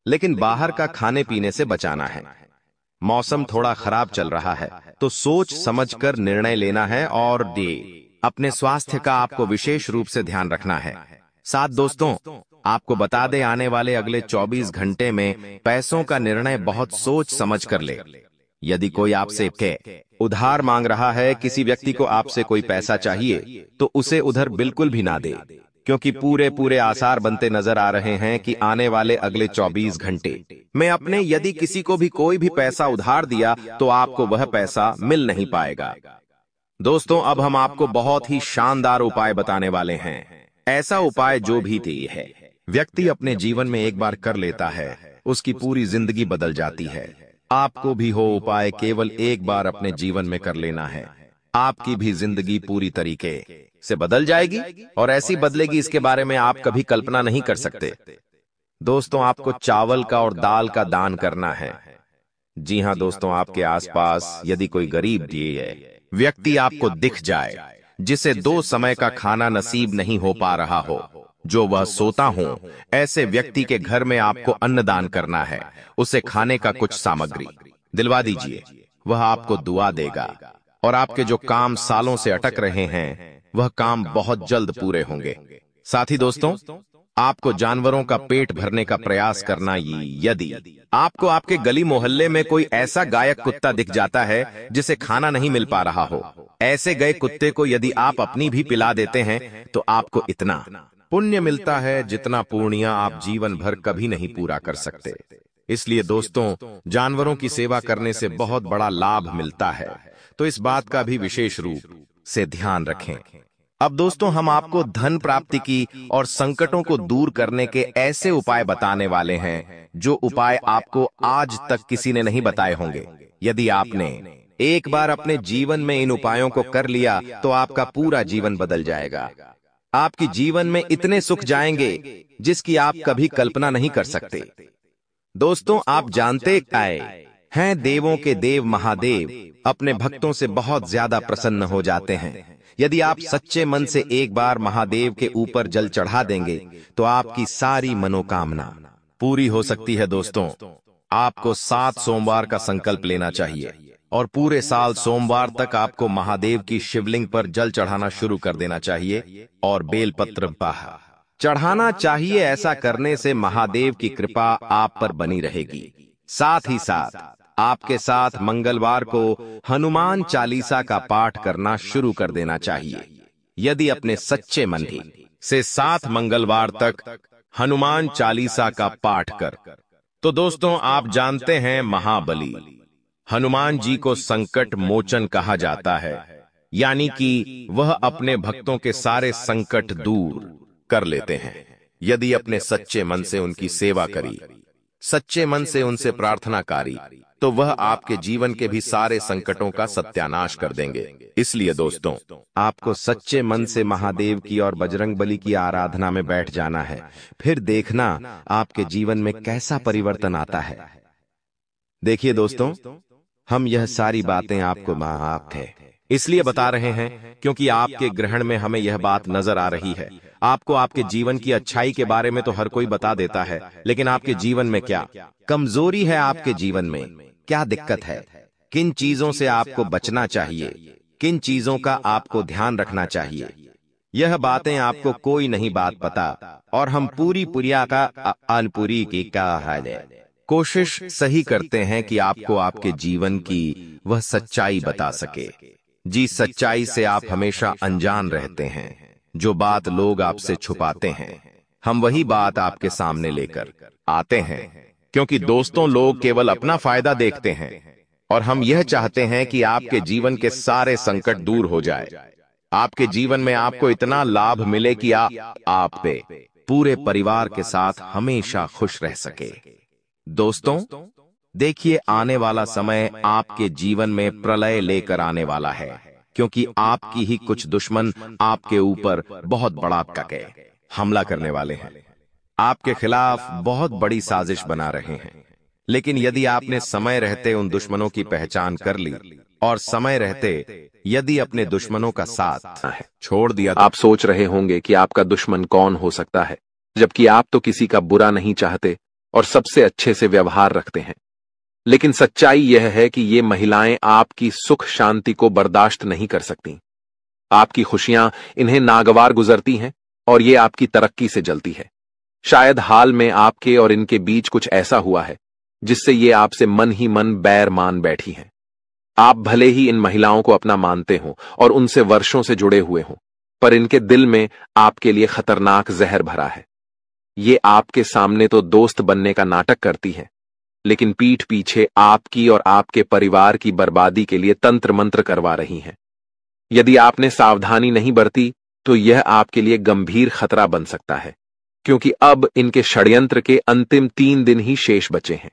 लेकिन बाहर का खाने पीने से बचाना है। मौसम थोड़ा खराब चल रहा है, तो सोच समझकर निर्णय लेना है और अपने स्वास्थ्य का आपको विशेष रूप से ध्यान रखना है। साथ दोस्तों, आपको बता दें, आने वाले अगले 24 घंटे में पैसों का निर्णय बहुत सोच समझ कर ले। यदि कोई आपसे उधार मांग रहा है, किसी व्यक्ति को आपसे कोई पैसा चाहिए, तो उसे उधर बिल्कुल भी ना दे, क्योंकि पूरे आसार बनते नजर आ रहे हैं कि आने वाले अगले 24 घंटे में अपने यदि किसी को भी कोई भी पैसा उधार दिया तो आपको वह पैसा मिल नहीं पाएगा। दोस्तों, अब हम आपको बहुत ही शानदार उपाय बताने वाले हैं। ऐसा उपाय जो भी है व्यक्ति अपने जीवन में एक बार कर लेता है, उसकी पूरी जिंदगी बदल जाती है। आपको भी हो उपाय केवल एक बार अपने जीवन में कर लेना है, आपकी भी जिंदगी पूरी तरीके से बदल जाएगी और ऐसी बदलेगी, इसके बारे में आप कभी कल्पना नहीं कर सकते। दोस्तों, आपको चावल का और दाल का दान करना है। जी हां दोस्तों, आपके आसपास यदि कोई गरीब व्यक्ति आपको दिख जाए, जिसे 2 समय का खाना नसीब नहीं हो पा रहा हो, जो वह सोता हो, ऐसे व्यक्ति के घर में आपको अन्नदान करना है। उसे खाने का कुछ सामग्री दिलवा दीजिए, वह आपको दुआ देगा और आपके जो काम सालों से अटक रहे हैं वह काम बहुत जल्द पूरे होंगे। साथ ही दोस्तों, आपको जानवरों का पेट भरने का प्रयास करना। यदि आपको आपके गली मोहल्ले में कोई ऐसा गायक कुत्ता दिख जाता है जिसे खाना नहीं मिल पा रहा हो, ऐसे गए कुत्ते को यदि आप अपनी भी पिला देते हैं तो आपको इतना पुण्य मिलता है जितना पुण्य आप जीवन भर कभी नहीं पूरा कर सकते। इसलिए दोस्तों, जानवरों की सेवा करने से बहुत बड़ा लाभ मिलता है, तो इस बात का भी विशेष रूप से ध्यान रखें। अब दोस्तों, हम आपको धन प्राप्ति की और संकटों को दूर करने के ऐसे उपाय बताने वाले हैं जो उपाय आपको आज तक किसी ने नहीं बताए होंगे। यदि आपने एक बार अपने जीवन में इन उपायों को कर लिया तो आपका पूरा जीवन बदल जाएगा। आपकी जीवन में इतने सुख जाएंगे जिसकी आप कभी कल्पना नहीं कर सकते। दोस्तों, आप जानते हैं, देवों के देव महादेव अपने भक्तों से बहुत ज्यादा प्रसन्न हो जाते हैं। यदि आप सच्चे मन से एक बार महादेव के ऊपर जल चढ़ा देंगे तो आपकी सारी मनोकामना पूरी हो सकती है। दोस्तों, आपको 7 सोमवार का संकल्प लेना चाहिए और पूरे साल सोमवार तक आपको महादेव की शिवलिंग पर जल चढ़ाना शुरू कर देना चाहिए और बेलपत्र चढ़ाना चाहिए। ऐसा करने से महादेव की कृपा आप पर बनी रहेगी। साथ ही साथ आपके साथ मंगलवार को हनुमान चालीसा का पाठ करना शुरू कर देना चाहिए। यदि अपने सच्चे मन से 7 मंगलवार तक हनुमान चालीसा का पाठ कर, तो दोस्तों, आप जानते हैं, महाबली हनुमान जी को संकट मोचन कहा जाता है, यानी कि वह अपने भक्तों के सारे संकट दूर कर लेते हैं यदि अपने सच्चे मन से उनकी सेवा करी, सच्चे मन से उनसे प्रार्थना कारी, तो वह आपके जीवन के भी सारे संकटों का सत्यानाश कर देंगे। इसलिए दोस्तों, आपको सच्चे मन से महादेव की और बजरंगबली की आराधना में बैठ जाना है। फिर देखना आपके जीवन में कैसा परिवर्तन आता है। देखिए दोस्तों, हम यह सारी बातें आपको आप थे इसलिए बता रहे हैं क्योंकि आपके ग्रहण में हमें यह बात नजर आ रही है। आपको आपके जीवन की अच्छाई के बारे में तो हर कोई बता देता है, लेकिन आपके जीवन में क्या कमजोरी है, आपके जीवन में क्या दिक्कत है, किन चीजों से आपको बचना चाहिए, किन चीजों का आपको ध्यान रखना चाहिए, यह बातें आपको कोई नहीं बात पता। और हम पूरी पुरिया का अलपुरी की का है कोशिश सही करते हैं कि आपको आपके जीवन की वह सच्चाई बता सके। जी, सच्चाई से आप हमेशा अनजान रहते हैं। जो बात लोग आपसे छुपाते हैं, हम वही बात आपके सामने लेकर आते हैं, क्योंकि दोस्तों, लोग केवल अपना फायदा देखते हैं और हम यह चाहते हैं कि आपके जीवन के सारे संकट दूर हो जाए। आपके जीवन में आपको इतना लाभ मिले कि आप पे पूरे परिवार के साथ हमेशा खुश रह सके। दोस्तों, देखिए, आने वाला समय आपके जीवन में प्रलय लेकर आने वाला है, क्योंकि आपकी ही कुछ दुश्मन आपके ऊपर बहुत बड़ा करके हमला करने वाले हैं। आपके खिलाफ बहुत बड़ी साजिश बना रहे हैं। लेकिन यदि आपने समय रहते उन दुश्मनों की पहचान कर ली और समय रहते यदि अपने दुश्मनों का साथ छोड़ दिया, आप सोच रहे होंगे कि आपका दुश्मन कौन हो सकता है, जबकि आप तो किसी का बुरा नहीं चाहते और सबसे अच्छे से व्यवहार रखते हैं। लेकिन सच्चाई यह है कि ये महिलाएं आपकी सुख शांति को बर्दाश्त नहीं कर सकती। आपकी खुशियां इन्हें नागवार गुजरती हैं और ये आपकी तरक्की से जलती है। शायद हाल में आपके और इनके बीच कुछ ऐसा हुआ है जिससे ये आपसे मन ही मन बैर मान बैठी हैं। आप भले ही इन महिलाओं को अपना मानते हो और उनसे वर्षों से जुड़े हुए हो, पर इनके दिल में आपके लिए खतरनाक जहर भरा है। ये आपके सामने तो दोस्त बनने का नाटक करती है, लेकिन पीठ पीछे आपकी और आपके परिवार की बर्बादी के लिए तंत्र मंत्र करवा रही हैं। यदि आपने सावधानी नहीं बरती तो यह आपके लिए गंभीर खतरा बन सकता है, क्योंकि अब इनके षड्यंत्र के अंतिम 3 दिन ही शेष बचे हैं।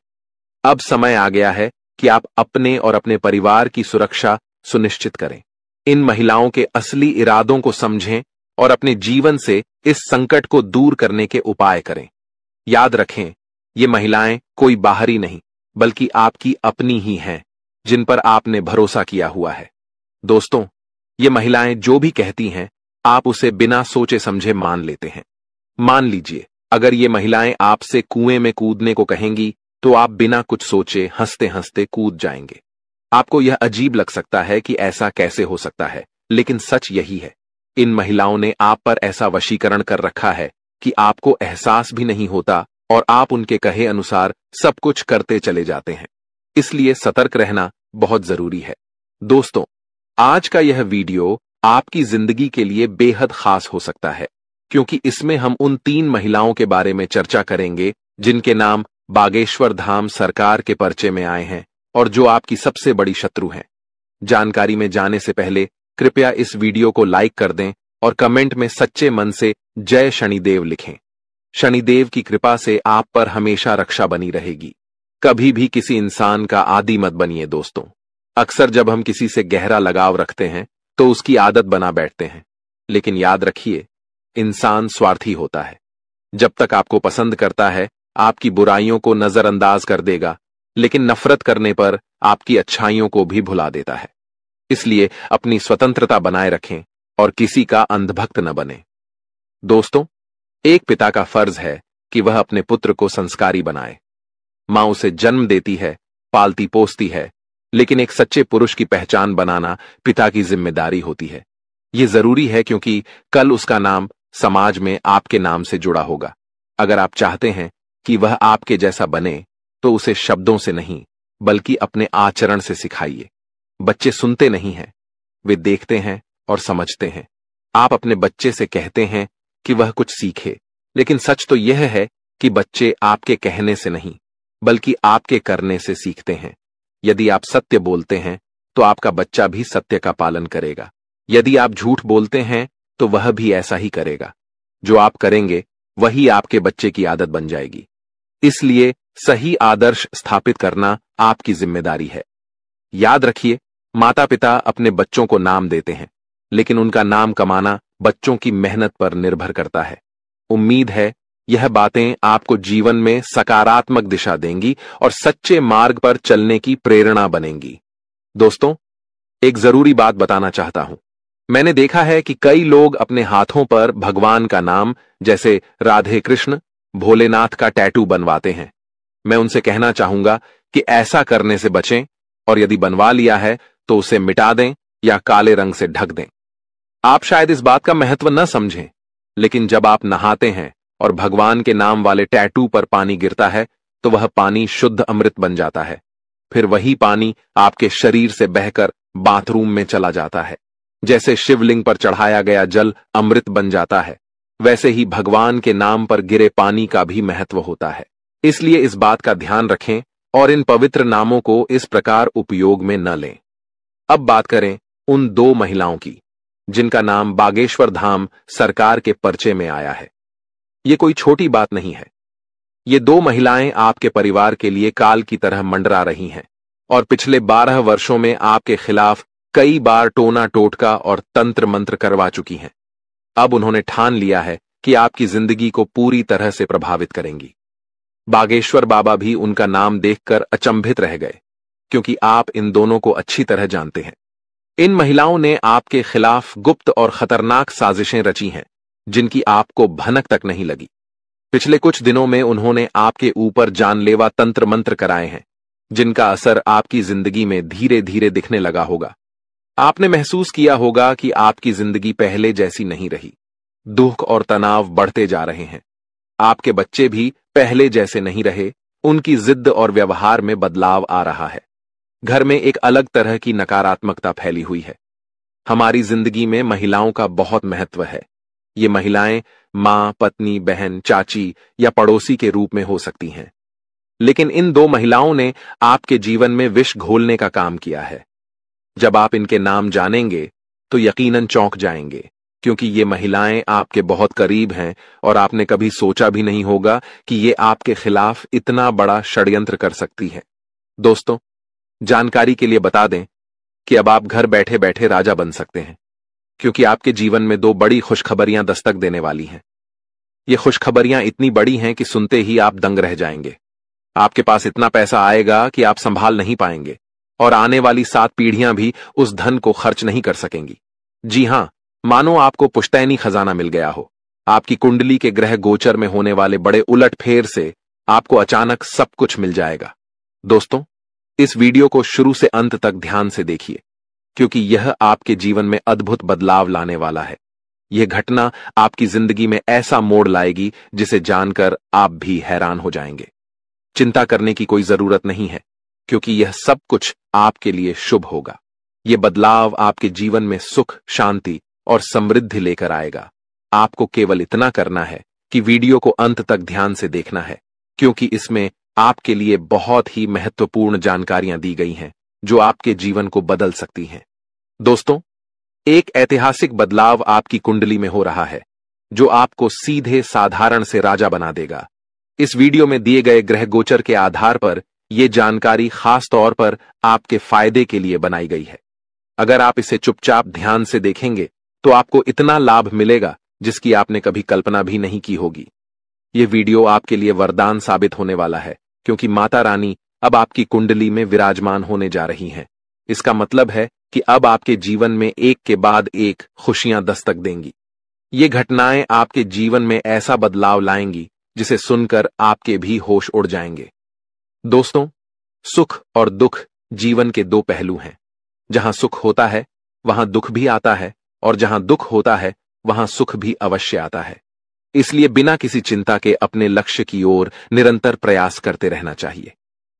अब समय आ गया है कि आप अपने और अपने परिवार की सुरक्षा सुनिश्चित करें। इन महिलाओं के असली इरादों को समझें और अपने जीवन से इस संकट को दूर करने के उपाय करें। याद रखें, ये महिलाएं कोई बाहरी नहीं बल्कि आपकी अपनी ही हैं, जिन पर आपने भरोसा किया हुआ है। दोस्तों, ये महिलाएं जो भी कहती हैं, आप उसे बिना सोचे समझे मान लेते हैं। मान लीजिए, अगर ये महिलाएं आपसे कुएं में कूदने को कहेंगी तो आप बिना कुछ सोचे हंसते हंसते कूद जाएंगे। आपको यह अजीब लग सकता है कि ऐसा कैसे हो सकता है, लेकिन सच यही है। इन महिलाओं ने आप पर ऐसा वशीकरण कर रखा है कि आपको एहसास भी नहीं होता और आप उनके कहे अनुसार सब कुछ करते चले जाते हैं। इसलिए सतर्क रहना बहुत जरूरी है। दोस्तों, आज का यह वीडियो आपकी जिंदगी के लिए बेहद खास हो सकता है, क्योंकि इसमें हम उन 3 महिलाओं के बारे में चर्चा करेंगे जिनके नाम बागेश्वर धाम सरकार के पर्चे में आए हैं और जो आपकी सबसे बड़ी शत्रु हैं। जानकारी में जाने से पहले कृपया इस वीडियो को लाइक कर दें और कमेंट में सच्चे मन से जय शनिदेव लिखें। शनिदेव की कृपा से आप पर हमेशा रक्षा बनी रहेगी। कभी भी किसी इंसान का आदी मत बनिए दोस्तों। अक्सर जब हम किसी से गहरा लगाव रखते हैं तो उसकी आदत बना बैठते हैं, लेकिन याद रखिए, इंसान स्वार्थी होता है। जब तक आपको पसंद करता है, आपकी बुराइयों को नजरअंदाज कर देगा, लेकिन नफरत करने पर आपकी अच्छाइयों को भी भुला देता है। इसलिए अपनी स्वतंत्रता बनाए रखें और किसी का अंधभक्त न बने। दोस्तों, एक पिता का फर्ज है कि वह अपने पुत्र को संस्कारी बनाए। मां उसे जन्म देती है, पालती पोसती है, लेकिन एक सच्चे पुरुष की पहचान बनाना पिता की जिम्मेदारी होती है। यह जरूरी है क्योंकि कल उसका नाम समाज में आपके नाम से जुड़ा होगा। अगर आप चाहते हैं कि वह आपके जैसा बने, तो उसे शब्दों से नहीं बल्कि अपने आचरण से सिखाइए। बच्चे सुनते नहीं हैं, वे देखते हैं और समझते हैं। आप अपने बच्चे से कहते हैं कि वह कुछ सीखे, लेकिन सच तो यह है कि बच्चे आपके कहने से नहीं बल्कि आपके करने से सीखते हैं। यदि आप सत्य बोलते हैं तो आपका बच्चा भी सत्य का पालन करेगा। यदि आप झूठ बोलते हैं तो वह भी ऐसा ही करेगा। जो आप करेंगे वही आपके बच्चे की आदत बन जाएगी। इसलिए सही आदर्श स्थापित करना आपकी जिम्मेदारी है। याद रखिए, माता पिता अपने बच्चों को नाम देते हैं, लेकिन उनका नाम कमाना बच्चों की मेहनत पर निर्भर करता है। उम्मीद है यह बातें आपको जीवन में सकारात्मक दिशा देंगी और सच्चे मार्ग पर चलने की प्रेरणा बनेंगी। दोस्तों, एक जरूरी बात बताना चाहता हूं। मैंने देखा है कि कई लोग अपने हाथों पर भगवान का नाम जैसे राधे कृष्ण, भोलेनाथ का टैटू बनवाते हैं। मैं उनसे कहना चाहूंगा कि ऐसा करने से बचें और यदि बनवा लिया है तो उसे मिटा दें या काले रंग से ढक दें। आप शायद इस बात का महत्व न समझें, लेकिन जब आप नहाते हैं और भगवान के नाम वाले टैटू पर पानी गिरता है तो वह पानी शुद्ध अमृत बन जाता है। फिर वही पानी आपके शरीर से बहकर बाथरूम में चला जाता है। जैसे शिवलिंग पर चढ़ाया गया जल अमृत बन जाता है, वैसे ही भगवान के नाम पर गिरे पानी का भी महत्व होता है। इसलिए इस बात का ध्यान रखें और इन पवित्र नामों को इस प्रकार उपयोग में न लें। अब बात करें उन 2 महिलाओं की जिनका नाम बागेश्वर धाम सरकार के पर्चे में आया है। ये कोई छोटी बात नहीं है। ये 2 महिलाएं आपके परिवार के लिए काल की तरह मंडरा रही हैं और पिछले 12 वर्षों में आपके खिलाफ कई बार टोना टोटका और तंत्र मंत्र करवा चुकी हैं। अब उन्होंने ठान लिया है कि आपकी जिंदगी को पूरी तरह से प्रभावित करेंगी। बागेश्वर बाबा भी उनका नाम देखकर अचंभित रह गए, क्योंकि आप इन दोनों को अच्छी तरह जानते हैं। इन महिलाओं ने आपके खिलाफ गुप्त और खतरनाक साजिशें रची हैं, जिनकी आपको भनक तक नहीं लगी। पिछले कुछ दिनों में उन्होंने आपके ऊपर जानलेवा तंत्र मंत्र कराए हैं, जिनका असर आपकी जिंदगी में धीरे धीरे दिखने लगा होगा। आपने महसूस किया होगा कि आपकी जिंदगी पहले जैसी नहीं रही। दुख और तनाव बढ़ते जा रहे हैं। आपके बच्चे भी पहले जैसे नहीं रहे। उनकी जिद और व्यवहार में बदलाव आ रहा है। घर में एक अलग तरह की नकारात्मकता फैली हुई है। हमारी जिंदगी में महिलाओं का बहुत महत्व है। ये महिलाएं मां, पत्नी, बहन, चाची या पड़ोसी के रूप में हो सकती हैं। लेकिन इन 2 महिलाओं ने आपके जीवन में विष घोलने का काम किया है। जब आप इनके नाम जानेंगे तो यकीनन चौंक जाएंगे, क्योंकि ये महिलाएं आपके बहुत करीब हैं और आपने कभी सोचा भी नहीं होगा कि ये आपके खिलाफ इतना बड़ा षड्यंत्र कर सकती है। दोस्तों, जानकारी के लिए बता दें कि अब आप घर बैठे बैठे राजा बन सकते हैं, क्योंकि आपके जीवन में 2 बड़ी खुशखबरियां दस्तक देने वाली हैं। ये खुशखबरियां इतनी बड़ी हैं कि सुनते ही आप दंग रह जाएंगे। आपके पास इतना पैसा आएगा कि आप संभाल नहीं पाएंगे और आने वाली 7 पीढ़ियां भी उस धन को खर्च नहीं कर सकेंगी। जी हां, मानो आपको पुश्तैनी खजाना मिल गया हो। आपकी कुंडली के ग्रह गोचर में होने वाले बड़े उलटफेर से आपको अचानक सब कुछ मिल जाएगा। दोस्तों, इस वीडियो को शुरू से अंत तक ध्यान से देखिए, क्योंकि यह आपके जीवन में अद्भुत बदलाव लाने वाला है। यह घटना आपकी जिंदगी में ऐसा मोड़ लाएगी जिसे जानकर आप भी हैरान हो जाएंगे। चिंता करने की कोई जरूरत नहीं है, क्योंकि यह सब कुछ आपके लिए शुभ होगा। यह बदलाव आपके जीवन में सुख, शांति और समृद्धि लेकर आएगा। आपको केवल इतना करना है कि वीडियो को अंत तक ध्यान से देखना है, क्योंकि इसमें आपके लिए बहुत ही महत्वपूर्ण जानकारियां दी गई हैं जो आपके जीवन को बदल सकती हैं। दोस्तों, एक ऐतिहासिक बदलाव आपकी कुंडली में हो रहा है, जो आपको सीधे साधारण से राजा बना देगा। इस वीडियो में दिए गए ग्रह गोचर के आधार पर यह जानकारी खास तौर पर आपके फायदे के लिए बनाई गई है। अगर आप इसे चुपचाप ध्यान से देखेंगे तो आपको इतना लाभ मिलेगा जिसकी आपने कभी कल्पना भी नहीं की होगी। यह वीडियो आपके लिए वरदान साबित होने वाला है, क्योंकि माता रानी अब आपकी कुंडली में विराजमान होने जा रही हैं। इसका मतलब है कि अब आपके जीवन में एक के बाद एक खुशियां दस्तक देंगी। ये घटनाएं आपके जीवन में ऐसा बदलाव लाएंगी जिसे सुनकर आपके भी होश उड़ जाएंगे। दोस्तों, सुख और दुख जीवन के 2 पहलू हैं। जहां सुख होता है वहां दुख भी आता है, और जहां दुख होता है वहां सुख भी अवश्य आता है। इसलिए बिना किसी चिंता के अपने लक्ष्य की ओर निरंतर प्रयास करते रहना चाहिए।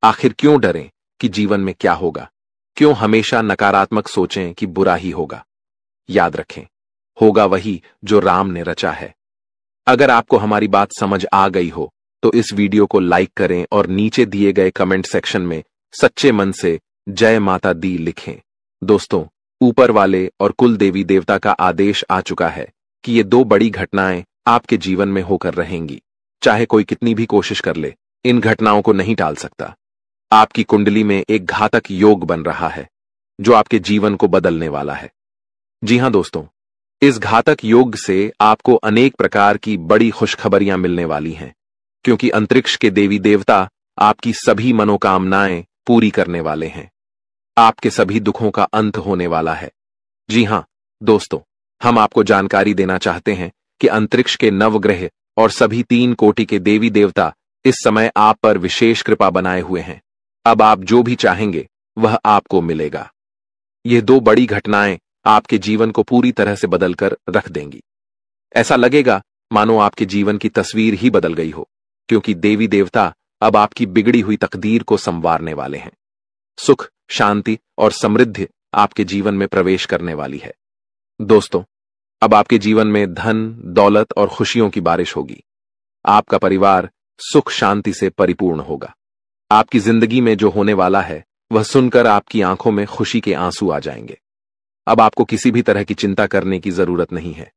आखिर क्यों डरें कि जीवन में क्या होगा? क्यों हमेशा नकारात्मक सोचें कि बुरा ही होगा? याद रखें, होगा वही जो राम ने रचा है। अगर आपको हमारी बात समझ आ गई हो तो इस वीडियो को लाइक करें और नीचे दिए गए कमेंट सेक्शन में सच्चे मन से जय माता दी लिखें। दोस्तों, ऊपर वाले और कुल देवी देवता का आदेश आ चुका है कि ये दो बड़ी घटनाएं आपके जीवन में होकर रहेंगी। चाहे कोई कितनी भी कोशिश कर ले, इन घटनाओं को नहीं टाल सकता। आपकी कुंडली में एक घातक योग बन रहा है जो आपके जीवन को बदलने वाला है। जी हां दोस्तों, इस घातक योग से आपको अनेक प्रकार की बड़ी खुशखबरियां मिलने वाली हैं, क्योंकि अंतरिक्ष के देवी देवता आपकी सभी मनोकामनाएं पूरी करने वाले हैं। आपके सभी दुखों का अंत होने वाला है। जी हां दोस्तों, हम आपको जानकारी देना चाहते हैं कि अंतरिक्ष के नवग्रह और सभी 3 कोटि के देवी देवता इस समय आप पर विशेष कृपा बनाए हुए हैं। अब आप जो भी चाहेंगे वह आपको मिलेगा। ये 2 बड़ी घटनाएं आपके जीवन को पूरी तरह से बदलकर रख देंगी। ऐसा लगेगा मानो आपके जीवन की तस्वीर ही बदल गई हो, क्योंकि देवी देवता अब आपकी बिगड़ी हुई तकदीर को संवारने वाले हैं। सुख, शांति और समृद्धि आपके जीवन में प्रवेश करने वाली है। दोस्तों, अब आपके जीवन में धन, दौलत और खुशियों की बारिश होगी। आपका परिवार सुख शांति से परिपूर्ण होगा। आपकी जिंदगी में जो होने वाला है वह सुनकर आपकी आंखों में खुशी के आंसू आ जाएंगे। अब आपको किसी भी तरह की चिंता करने की जरूरत नहीं है।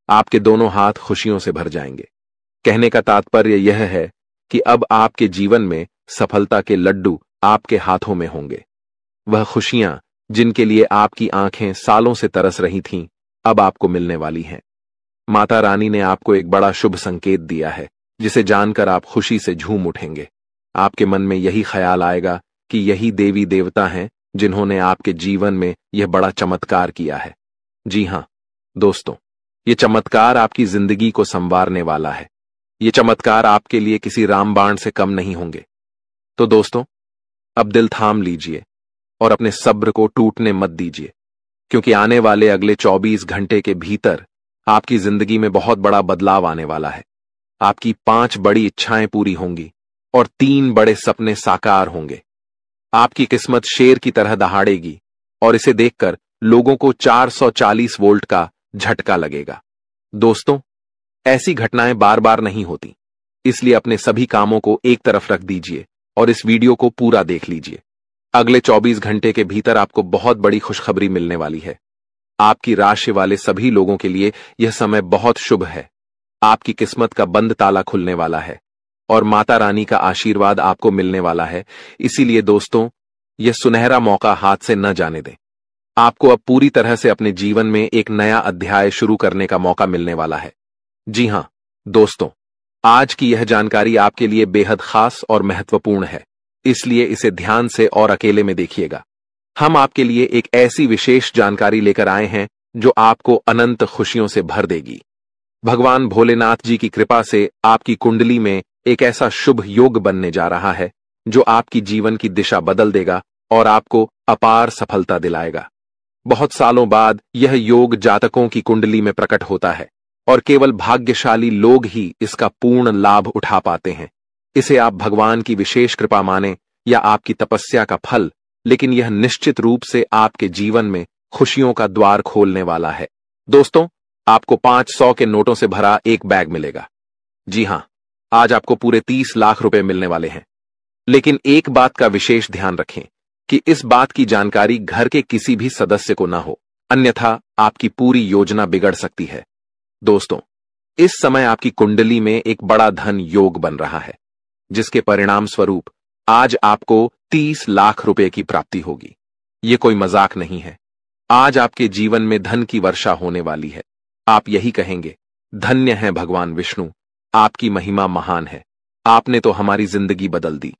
आपके दोनों हाथ खुशियों से भर जाएंगे। कहने का तात्पर्य यह है कि अब आपके जीवन में सफलता के लड्डू आपके हाथों में होंगे। वह खुशियां जिनके लिए आपकी आंखें सालों से तरस रही थीं, अब आपको मिलने वाली हैं। माता रानी ने आपको एक बड़ा शुभ संकेत दिया है, जिसे जानकर आप खुशी से झूम उठेंगे। आपके मन में यही ख्याल आएगा कि यही देवी देवता हैं जिन्होंने आपके जीवन में यह बड़ा चमत्कार किया है। जी हां दोस्तों, ये चमत्कार आपकी जिंदगी को संवारने वाला है। ये चमत्कार आपके लिए किसी रामबाण से कम नहीं होंगे। तो दोस्तों, अब दिल थाम लीजिए और अपने सब्र को टूटने मत दीजिए, क्योंकि आने वाले अगले 24 घंटे के भीतर आपकी जिंदगी में बहुत बड़ा बदलाव आने वाला है। आपकी 5 बड़ी इच्छाएं पूरी होंगी और 3 बड़े सपने साकार होंगे। आपकी किस्मत शेर की तरह दहाड़ेगी और इसे देखकर लोगों को 440 वोल्ट का झटका लगेगा। दोस्तों, ऐसी घटनाएं बार बार नहीं होती, इसलिए अपने सभी कामों को एक तरफ रख दीजिए और इस वीडियो को पूरा देख लीजिए। अगले 24 घंटे के भीतर आपको बहुत बड़ी खुशखबरी मिलने वाली है। आपकी राशि वाले सभी लोगों के लिए यह समय बहुत शुभ है। आपकी किस्मत का बंद ताला खुलने वाला है और माता रानी का आशीर्वाद आपको मिलने वाला है। इसीलिए दोस्तों, यह सुनहरा मौका हाथ से न जाने दें। आपको अब पूरी तरह से अपने जीवन में एक नया अध्याय शुरू करने का मौका मिलने वाला है। जी हां दोस्तों, आज की यह जानकारी आपके लिए बेहद खास और महत्वपूर्ण है, इसलिए इसे ध्यान से और अकेले में देखिएगा। हम आपके लिए एक ऐसी विशेष जानकारी लेकर आए हैं जो आपको अनंत खुशियों से भर देगी। भगवान भोलेनाथ जी की कृपा से आपकी कुंडली में एक ऐसा शुभ योग बनने जा रहा है जो आपकी जीवन की दिशा बदल देगा और आपको अपार सफलता दिलाएगा। बहुत सालों बाद यह योग जातकों की कुंडली में प्रकट होता है और केवल भाग्यशाली लोग ही इसका पूर्ण लाभ उठा पाते हैं। इसे आप भगवान की विशेष कृपा माने या आपकी तपस्या का फल, लेकिन यह निश्चित रूप से आपके जीवन में खुशियों का द्वार खोलने वाला है। दोस्तों, आपको 500 के नोटों से भरा एक बैग मिलेगा। जी हां, आज आपको पूरे 30 लाख रुपए मिलने वाले हैं। लेकिन एक बात का विशेष ध्यान रखें कि इस बात की जानकारी घर के किसी भी सदस्य को ना हो, अन्यथा आपकी पूरी योजना बिगड़ सकती है। दोस्तों, इस समय आपकी कुंडली में एक बड़ा धन योग बन रहा है, जिसके परिणाम स्वरूप आज आपको 30 लाख रुपए की प्राप्ति होगी। यह कोई मजाक नहीं है। आज आपके जीवन में धन की वर्षा होने वाली है। आप यही कहेंगे, धन्य है भगवान विष्णु, आपकी महिमा महान है। आपने तो हमारी जिंदगी बदल दी।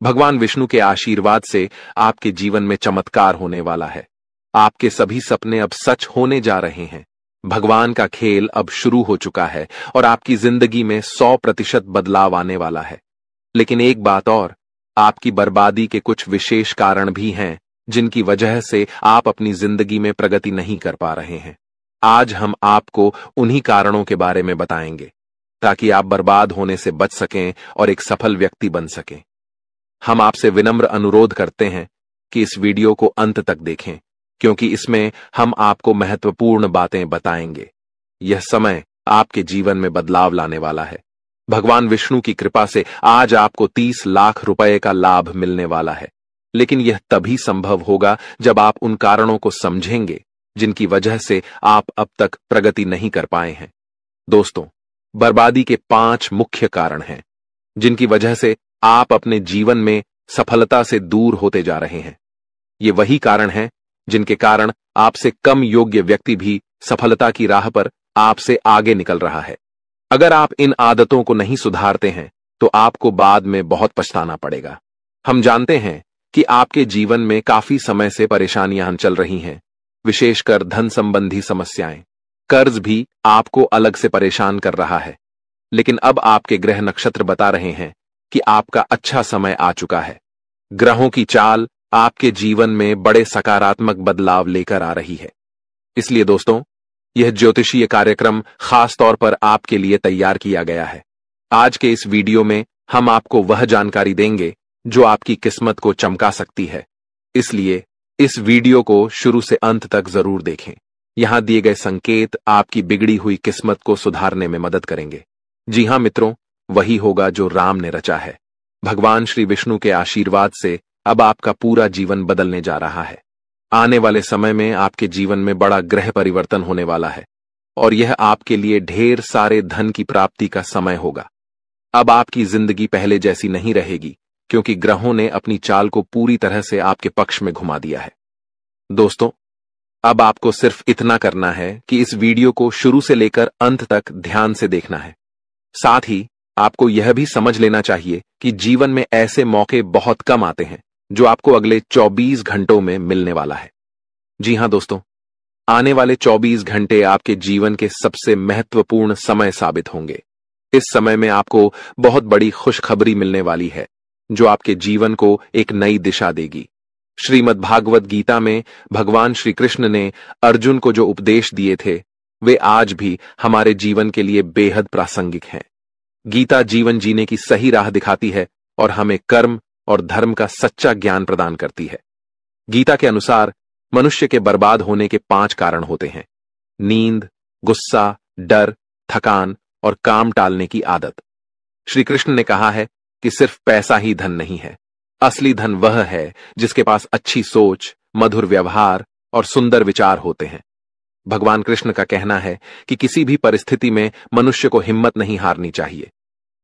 भगवान विष्णु के आशीर्वाद से आपके जीवन में चमत्कार होने वाला है। आपके सभी सपने अब सच होने जा रहे हैं। भगवान का खेल अब शुरू हो चुका है और आपकी जिंदगी में 100% बदलाव आने वाला है। लेकिन एक बात और, आपकी बर्बादी के कुछ विशेष कारण भी हैं जिनकी वजह से आप अपनी जिंदगी में प्रगति नहीं कर पा रहे हैं। आज हम आपको उन्हीं कारणों के बारे में बताएंगे ताकि आप बर्बाद होने से बच सकें और एक सफल व्यक्ति बन सकें। हम आपसे विनम्र अनुरोध करते हैं कि इस वीडियो को अंत तक देखें, क्योंकि इसमें हम आपको महत्वपूर्ण बातें बताएंगे। यह समय आपके जीवन में बदलाव लाने वाला है। भगवान विष्णु की कृपा से आज आपको 30 लाख रुपए का लाभ मिलने वाला है। लेकिन यह तभी संभव होगा जब आप उन कारणों को समझेंगे जिनकी वजह से आप अब तक प्रगति नहीं कर पाए हैं। दोस्तों, बर्बादी के 5 मुख्य कारण हैं जिनकी वजह से आप अपने जीवन में सफलता से दूर होते जा रहे हैं। ये वही कारण हैं जिनके कारण आपसे कम योग्य व्यक्ति भी सफलता की राह पर आपसे आगे निकल रहा है। अगर आप इन आदतों को नहीं सुधारते हैं तो आपको बाद में बहुत पछताना पड़ेगा। हम जानते हैं कि आपके जीवन में काफी समय से परेशानियां चल रही हैं, विशेषकर धन संबंधी समस्याएं। कर्ज भी आपको अलग से परेशान कर रहा है। लेकिन अब आपके ग्रह नक्षत्र बता रहे हैं कि आपका अच्छा समय आ चुका है। ग्रहों की चाल आपके जीवन में बड़े सकारात्मक बदलाव लेकर आ रही है। इसलिए दोस्तों, यह ज्योतिषीय कार्यक्रम खास तौर पर आपके लिए तैयार किया गया है। आज के इस वीडियो में हम आपको वह जानकारी देंगे जो आपकी किस्मत को चमका सकती है। इसलिए इस वीडियो को शुरू से अंत तक जरूर देखें। यहां दिए गए संकेत आपकी बिगड़ी हुई किस्मत को सुधारने में मदद करेंगे। जी हां मित्रों, वही होगा जो राम ने रचा है। भगवान श्री विष्णु के आशीर्वाद से अब आपका पूरा जीवन बदलने जा रहा है। आने वाले समय में आपके जीवन में बड़ा ग्रह परिवर्तन होने वाला है और यह आपके लिए ढेर सारे धन की प्राप्ति का समय होगा। अब आपकी जिंदगी पहले जैसी नहीं रहेगी क्योंकि ग्रहों ने अपनी चाल को पूरी तरह से आपके पक्ष में घुमा दिया है। दोस्तों, अब आपको सिर्फ इतना करना है कि इस वीडियो को शुरू से लेकर अंत तक ध्यान से देखना है। साथ ही आपको यह भी समझ लेना चाहिए कि जीवन में ऐसे मौके बहुत कम आते हैं जो आपको अगले 24 घंटों में मिलने वाला है। जी हां दोस्तों, आने वाले 24 घंटे आपके जीवन के सबसे महत्वपूर्ण समय साबित होंगे। इस समय में आपको बहुत बड़ी खुशखबरी मिलने वाली है जो आपके जीवन को एक नई दिशा देगी। श्रीमद् भागवत गीता में भगवान श्री कृष्ण ने अर्जुन को जो उपदेश दिए थे वे आज भी हमारे जीवन के लिए बेहद प्रासंगिक हैं। गीता जीवन जीने की सही राह दिखाती है और हमें कर्म और धर्म का सच्चा ज्ञान प्रदान करती है। गीता के अनुसार मनुष्य के बर्बाद होने के 5 कारण होते हैं: नींद, गुस्सा, डर, थकान और काम टालने की आदत। श्री कृष्ण ने कहा है कि सिर्फ पैसा ही धन नहीं है। असली धन वह है जिसके पास अच्छी सोच, मधुर व्यवहार और सुंदर विचार होते हैं। भगवान कृष्ण का कहना है कि किसी भी परिस्थिति में मनुष्य को हिम्मत नहीं हारनी चाहिए।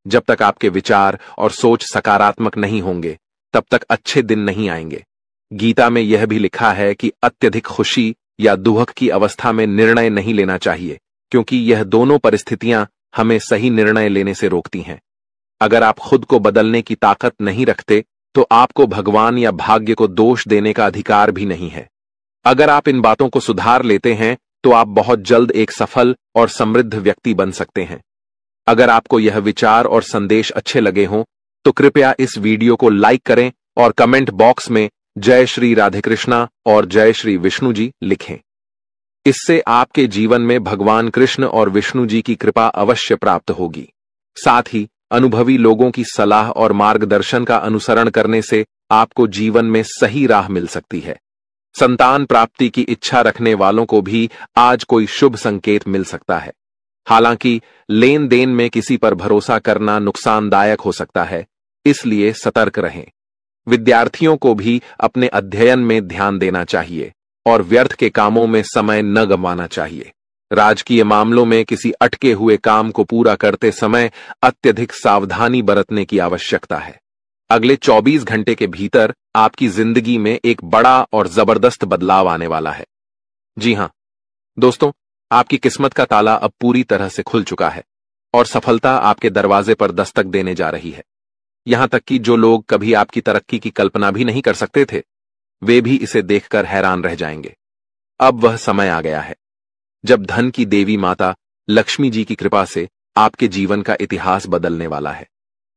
जब तक आपके विचार और सोच सकारात्मक नहीं होंगे तब तक अच्छे दिन नहीं आएंगे। गीता में यह भी लिखा है कि अत्यधिक खुशी या दुख की अवस्था में निर्णय नहीं लेना चाहिए क्योंकि यह दोनों परिस्थितियां हमें सही निर्णय लेने से रोकती हैं। अगर आप खुद को बदलने की ताकत नहीं रखते तो आपको भगवान या भाग्य को दोष देने का अधिकार भी नहीं है। अगर आप इन बातों को सुधार लेते हैं तो आप बहुत जल्द एक सफल और समृद्ध व्यक्ति बन सकते हैं। अगर आपको यह विचार और संदेश अच्छे लगे हों तो कृपया इस वीडियो को लाइक करें और कमेंट बॉक्स में जय श्री राधे कृष्णा और जय श्री विष्णु जी लिखें। इससे आपके जीवन में भगवान कृष्ण और विष्णु जी की कृपा अवश्य प्राप्त होगी। साथ ही अनुभवी लोगों की सलाह और मार्गदर्शन का अनुसरण करने से आपको जीवन में सही राह मिल सकती है। संतान प्राप्ति की इच्छा रखने वालों को भी आज कोई शुभ संकेत मिल सकता है। हालांकि लेन देन में किसी पर भरोसा करना नुकसानदायक हो सकता है, इसलिए सतर्क रहें। विद्यार्थियों को भी अपने अध्ययन में ध्यान देना चाहिए और व्यर्थ के कामों में समय न गंवाना चाहिए। राजकीय मामलों में किसी अटके हुए काम को पूरा करते समय अत्यधिक सावधानी बरतने की आवश्यकता है। अगले 24 घंटे के भीतर आपकी जिंदगी में एक बड़ा और जबरदस्त बदलाव आने वाला है। जी हां दोस्तों, आपकी किस्मत का ताला अब पूरी तरह से खुल चुका है और सफलता आपके दरवाजे पर दस्तक देने जा रही है। यहां तक कि जो लोग कभी आपकी तरक्की की कल्पना भी नहीं कर सकते थे, वे भी इसे देखकर हैरान रह जाएंगे। अब वह समय आ गया है जब धन की देवी माता लक्ष्मी जी की कृपा से आपके जीवन का इतिहास बदलने वाला है।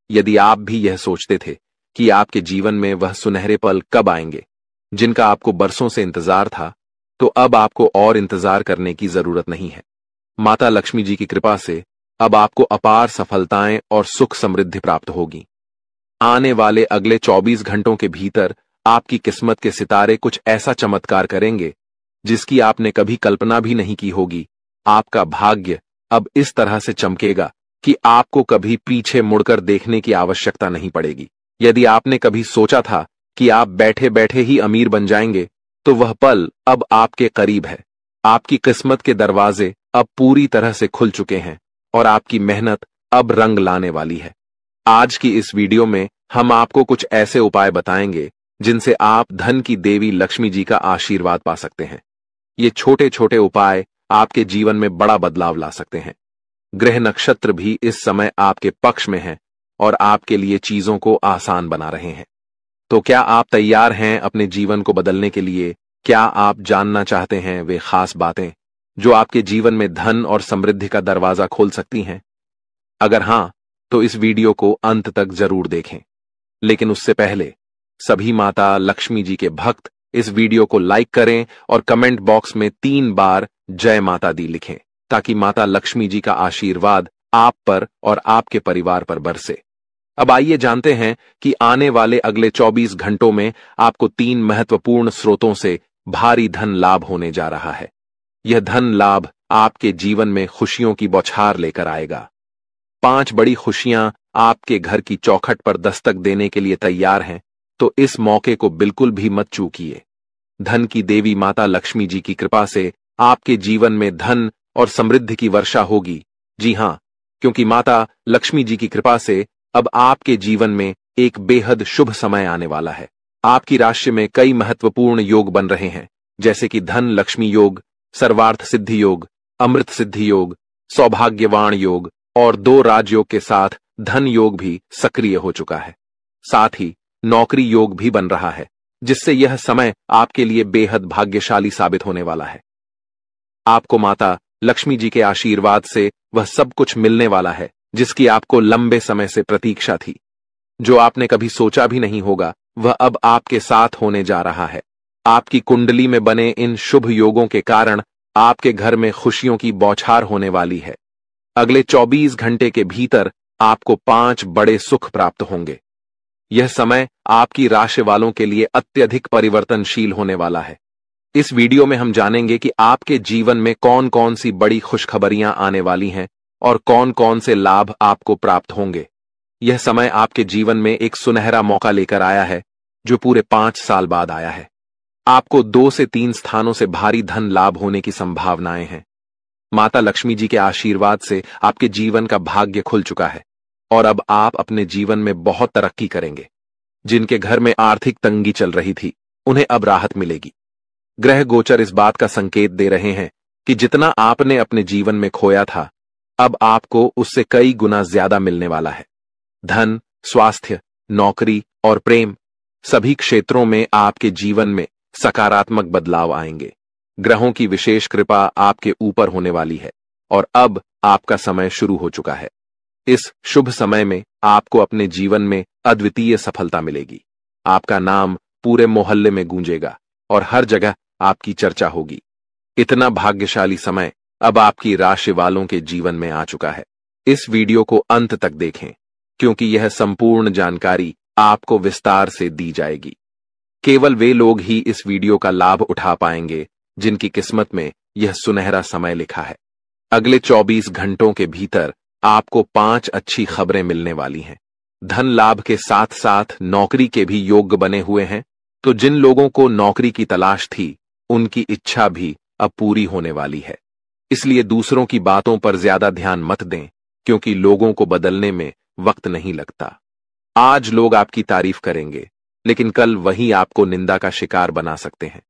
यदि आप भी यह सोचते थे कि आपके जीवन में वह सुनहरे पल कब आएंगे जिनका आपको बरसों से इंतजार था, तो अब आपको और इंतजार करने की जरूरत नहीं है। माता लक्ष्मी जी की कृपा से अब आपको अपार सफलताएं और सुख समृद्धि प्राप्त होगी। आने वाले अगले 24 घंटों के भीतर आपकी किस्मत के सितारे कुछ ऐसा चमत्कार करेंगे जिसकी आपने कभी कल्पना भी नहीं की होगी। आपका भाग्य अब इस तरह से चमकेगा कि आपको कभी पीछे मुड़कर देखने की आवश्यकता नहीं पड़ेगी। यदि आपने कभी सोचा था कि आप बैठे बैठे ही अमीर बन जाएंगे, तो वह पल अब आपके करीब है। आपकी किस्मत के दरवाजे अब पूरी तरह से खुल चुके हैं और आपकी मेहनत अब रंग लाने वाली है। आज की इस वीडियो में हम आपको कुछ ऐसे उपाय बताएंगे जिनसे आप धन की देवी लक्ष्मी जी का आशीर्वाद पा सकते हैं। ये छोटे छोटे उपाय आपके जीवन में बड़ा बदलाव ला सकते हैं। ग्रह नक्षत्र भी इस समय आपके पक्ष में हैं और आपके लिए चीजों को आसान बना रहे हैं। तो क्या आप तैयार हैं अपने जीवन को बदलने के लिए? क्या आप जानना चाहते हैं वे खास बातें जो आपके जीवन में धन और समृद्धि का दरवाजा खोल सकती हैं? अगर हां, तो इस वीडियो को अंत तक जरूर देखें। लेकिन उससे पहले सभी माता लक्ष्मी जी के भक्त इस वीडियो को लाइक करें और कमेंट बॉक्स में 3 बार जय माता दी लिखें, ताकि माता लक्ष्मी जी का आशीर्वाद आप पर और आपके परिवार पर बरसे। अब आइए जानते हैं कि आने वाले अगले 24 घंटों में आपको 3 महत्वपूर्ण स्रोतों से भारी धन लाभ होने जा रहा है। यह धन लाभ आपके जीवन में खुशियों की बौछार लेकर आएगा। 5 बड़ी खुशियां आपके घर की चौखट पर दस्तक देने के लिए तैयार हैं, तो इस मौके को बिल्कुल भी मत चूकिए। धन की देवी माता लक्ष्मी जी की कृपा से आपके जीवन में धन और समृद्धि की वर्षा होगी। जी हां, क्योंकि माता लक्ष्मी जी की कृपा से अब आपके जीवन में एक बेहद शुभ समय आने वाला है। आपकी राशि में कई महत्वपूर्ण योग बन रहे हैं, जैसे कि धन लक्ष्मी योग, सर्वार्थ सिद्धि योग, अमृत सिद्धि योग, सौभाग्यवान योग और 2 राजयोग के साथ धन योग भी सक्रिय हो चुका है। साथ ही नौकरी योग भी बन रहा है, जिससे यह समय आपके लिए बेहद भाग्यशाली साबित होने वाला है। आपको माता लक्ष्मी जी के आशीर्वाद से वह सब कुछ मिलने वाला है जिसकी आपको लंबे समय से प्रतीक्षा थी। जो आपने कभी सोचा भी नहीं होगा, वह अब आपके साथ होने जा रहा है। आपकी कुंडली में बने इन शुभ योगों के कारण आपके घर में खुशियों की बौछार होने वाली है। अगले 24 घंटे के भीतर आपको 5 बड़े सुख प्राप्त होंगे। यह समय आपकी राशि वालों के लिए अत्यधिक परिवर्तनशील होने वाला है। इस वीडियो में हम जानेंगे कि आपके जीवन में कौन कौन सी बड़ी खुशखबरियां आने वाली हैं और कौन कौन से लाभ आपको प्राप्त होंगे। यह समय आपके जीवन में एक सुनहरा मौका लेकर आया है, जो पूरे 5 साल बाद आया है। आपको 2 से 3 स्थानों से भारी धन लाभ होने की संभावनाएं हैं। माता लक्ष्मी जी के आशीर्वाद से आपके जीवन का भाग्य खुल चुका है और अब आप अपने जीवन में बहुत तरक्की करेंगे। जिनके घर में आर्थिक तंगी चल रही थी, उन्हें अब राहत मिलेगी। ग्रह गोचर इस बात का संकेत दे रहे हैं कि जितना आपने अपने जीवन में खोया था, अब आपको उससे कई गुना ज्यादा मिलने वाला है। धन, स्वास्थ्य, नौकरी और प्रेम, सभी क्षेत्रों में आपके जीवन में सकारात्मक बदलाव आएंगे। ग्रहों की विशेष कृपा आपके ऊपर होने वाली है और अब आपका समय शुरू हो चुका है। इस शुभ समय में आपको अपने जीवन में अद्वितीय सफलता मिलेगी। आपका नाम पूरे मोहल्ले में गूंजेगा और हर जगह आपकी चर्चा होगी। इतना भाग्यशाली समय अब आपकी राशि वालों के जीवन में आ चुका है। इस वीडियो को अंत तक देखें, क्योंकि यह संपूर्ण जानकारी आपको विस्तार से दी जाएगी। केवल वे लोग ही इस वीडियो का लाभ उठा पाएंगे जिनकी किस्मत में यह सुनहरा समय लिखा है। अगले 24 घंटों के भीतर आपको 5 अच्छी खबरें मिलने वाली हैं। धन लाभ के साथ साथ नौकरी के भी योग बने हुए हैं, तो जिन लोगों को नौकरी की तलाश थी, उनकी इच्छा भी अब पूरी होने वाली है। इसलिए दूसरों की बातों पर ज्यादा ध्यान मत दें, क्योंकि लोगों को बदलने में वक्त नहीं लगता। आज लोग आपकी तारीफ करेंगे, लेकिन कल वही आपको निंदा का शिकार बना सकते हैं।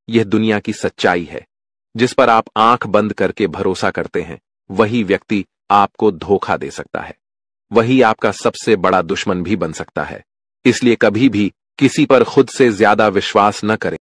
यह दुनिया की सच्चाई है। जिस पर आप आंख बंद करके भरोसा करते हैं, वही व्यक्ति आपको धोखा दे सकता है। वही आपका सबसे बड़ा दुश्मन भी बन सकता है। इसलिए कभी भी किसी पर खुद से ज्यादा विश्वास न करें।